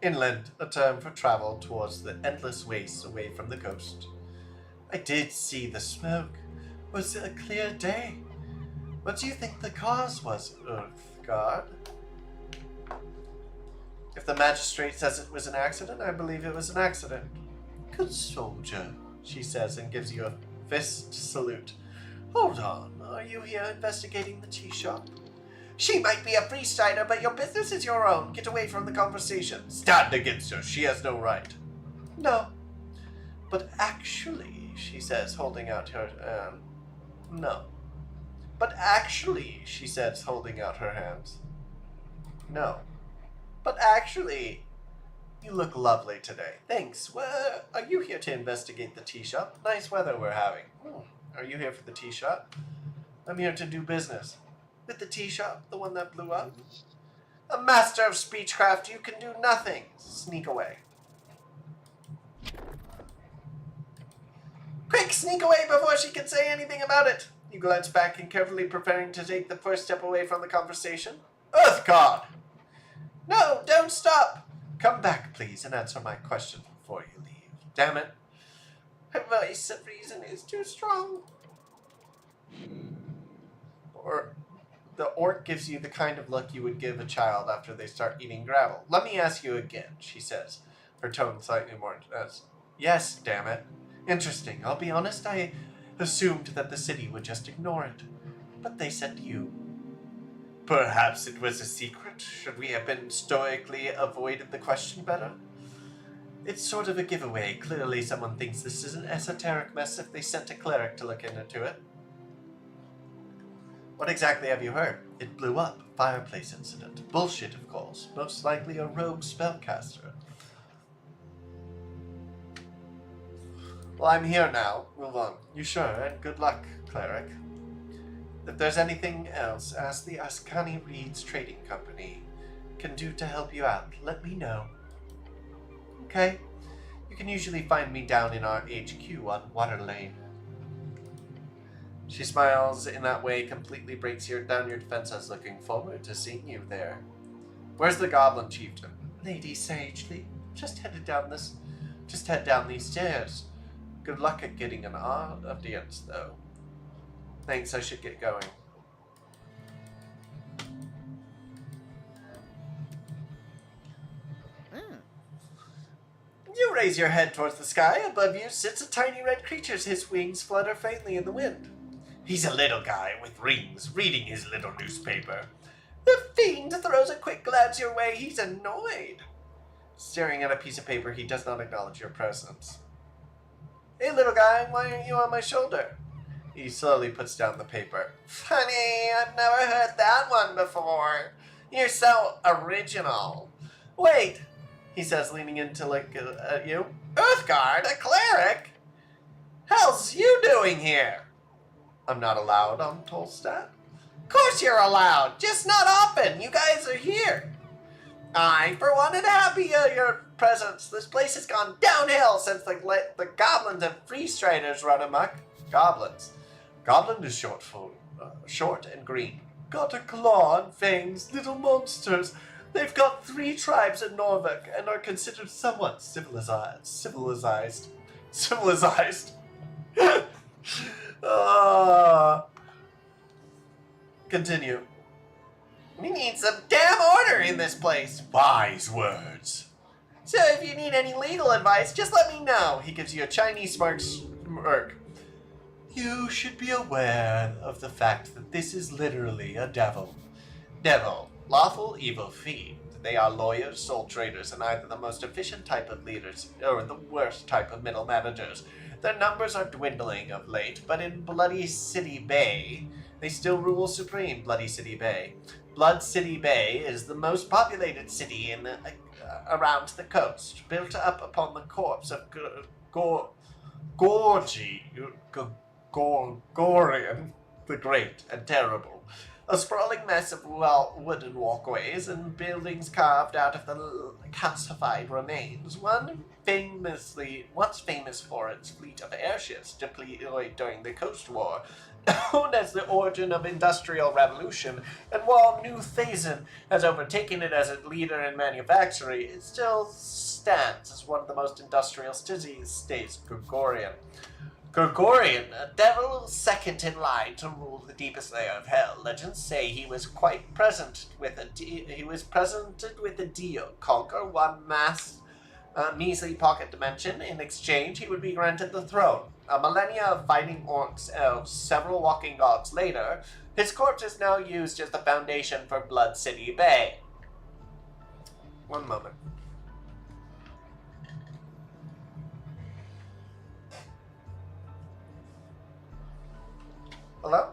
Inland, a term for travel towards the endless wastes away from the coast. I did see the smoke. Was it a clear day? What do you think the cause was, Earthguard? If the magistrate says it was an accident, I believe it was an accident. Good soldier, she says and gives you a fist salute. Hold on, are you here investigating the tea shop? She might be a freestyler, but your business is your own. Get away from the conversation. Stand against her. She has no right. No. But actually, she says, holding out her hand. No. But actually, she says, holding out her hands. No. But actually, you look lovely today. Thanks. Well, are you here to investigate the tea shop? Nice weather we're having. Are you here for the tea shop? I'm here to do business. With the tea shop, the one that blew up? A master of speechcraft, you can do nothing. Sneak away. Quick, sneak away before she can say anything about it. You glance back and carefully preparing to take the first step away from the conversation. Earthguard! No, don't stop. Come back, please, and answer my question before you leave. Damn it. Her voice of reason is too strong. Or the orc gives you the kind of look you would give a child after they start eating gravel. Let me ask you again, she says, her tone slightly more intense. Yes, damn it. Interesting. I'll be honest, I assumed that the city would just ignore it. But they sent you. Perhaps it was a secret? Should we have been stoically avoided the question better? It's sort of a giveaway. Clearly someone thinks this is an esoteric mess if they sent a cleric to look into it. What exactly have you heard? It blew up. Fireplace incident. Bullshit, of course. Most likely a rogue spellcaster. Well, I'm here now. Move on. You sure? And good luck, cleric. If there's anything else, ask the Ascani Reeds Trading Company can do to help you out. Let me know. Okay? You can usually find me down in our HQ on Water Lane. She smiles in that way, completely breaks down your defenses, looking forward to seeing you there. Where's the goblin chieftain? Lady Sagely. Just head down these stairs. Good luck at getting an audience, though. Thanks, I should get going. You raise your head towards the sky. Above you sits a tiny red creature. His wings flutter faintly in the wind. He's a little guy with rings, reading his little newspaper. The fiend throws a quick glance your way. He's annoyed. Staring at a piece of paper, he does not acknowledge your presence. Hey, little guy, why aren't you on my shoulder? He slowly puts down the paper. Funny, I've never heard that one before. You're so original. Wait, he says, leaning in to look at you. Earthguard, a cleric? Hell's you doing here? I'm not allowed on Tolstad. Of course you're allowed, just not often. You guys are here. I, for one, am happy your presence. This place has gone downhill since the goblins and freestriders run amok. Goblins. Goblin is short and green. Got a claw and fangs, little monsters. They've got 3 tribes in Norfolk and are considered somewhat civilized. Continue. We need some damn order in this place. Wise words. So if you need any legal advice, just let me know. He gives you a Chinese smirk. You should be aware of the fact that this is literally a devil. Devil, lawful evil fiend. They are lawyers, soul traders, and either the most efficient type of leaders or the worst type of middle managers. Their numbers are dwindling of late, but in Bloody City Bay, they still rule supreme. Bloody City Bay. Blood City Bay is the most populated city in around the coast, built up upon the corpse of Gorian the Great and Terrible. A sprawling mess of wooden walkways and buildings carved out of the calcified remains. Once famous for its fleet of airships deployed during the Coast War, known as the origin of Industrial Revolution, and while New Thazen has overtaken it as a leader in manufacturing, it still stands as one of the most industrial states, Gregorian. Gregorian, a devil second in line to rule the deepest layer of hell. Legends say he was presented with a deal. Conquer one measly pocket dimension. In exchange, he would be granted the throne. A millennia of fighting orcs, elves, several walking gods later, his corpse is now used as the foundation for Blood City Bay. One moment. Hello?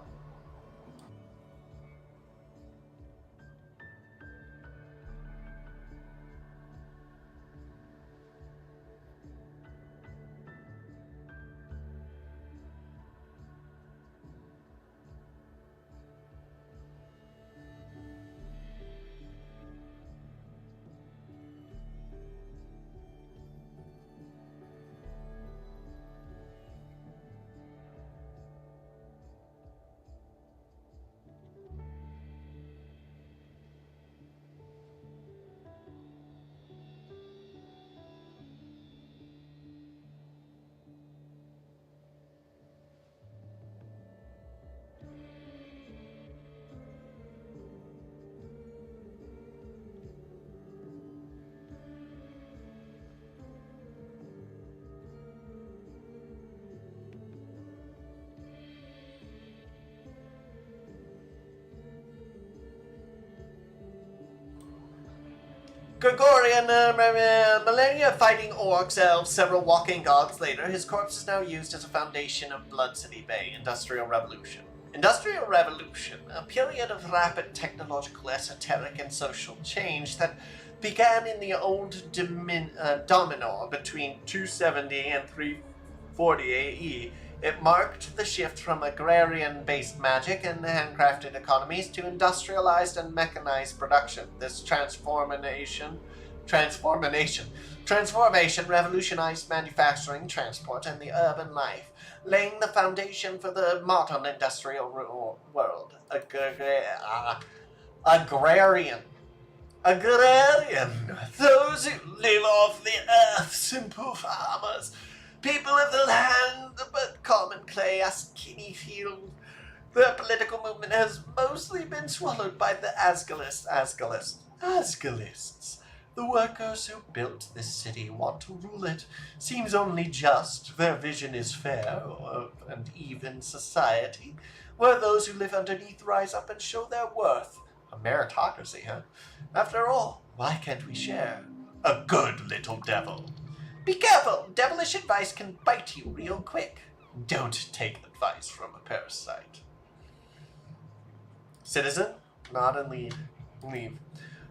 Gregorian, millennia fighting orcs, elves, several walking gods later, his corpse is now used as a foundation of Blood City Bay, Industrial Revolution. Industrial Revolution, a period of rapid technological, esoteric, and social change that began in the old Dominor between 270 and 340 AE. It marked the shift from agrarian-based magic and handcrafted economies to industrialized and mechanized production. This transformation revolutionized manufacturing, transport, and the urban life, laying the foundation for the modern industrial world. Agrarian. Those who live off the earth, simple farmers. People of the land, but common clay, a skinny field. The political movement has mostly been swallowed by the Asgalists. The workers who built this city want to rule it. Seems only just. Their vision is fair and even society, where those who live underneath rise up and show their worth. A meritocracy, huh? After all, why can't we share? A good little devil. Be careful! Devilish advice can bite you real quick. Don't take advice from a parasite. Citizen, nod and leave.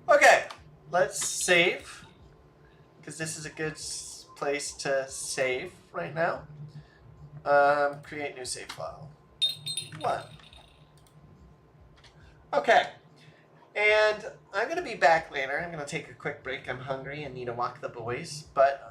Okay, let's save. Because this is a good place to save right now. Create new save file. 1. Okay. And I'm going to be back later. I'm going to take a quick break. I'm hungry and need to walk the boys. But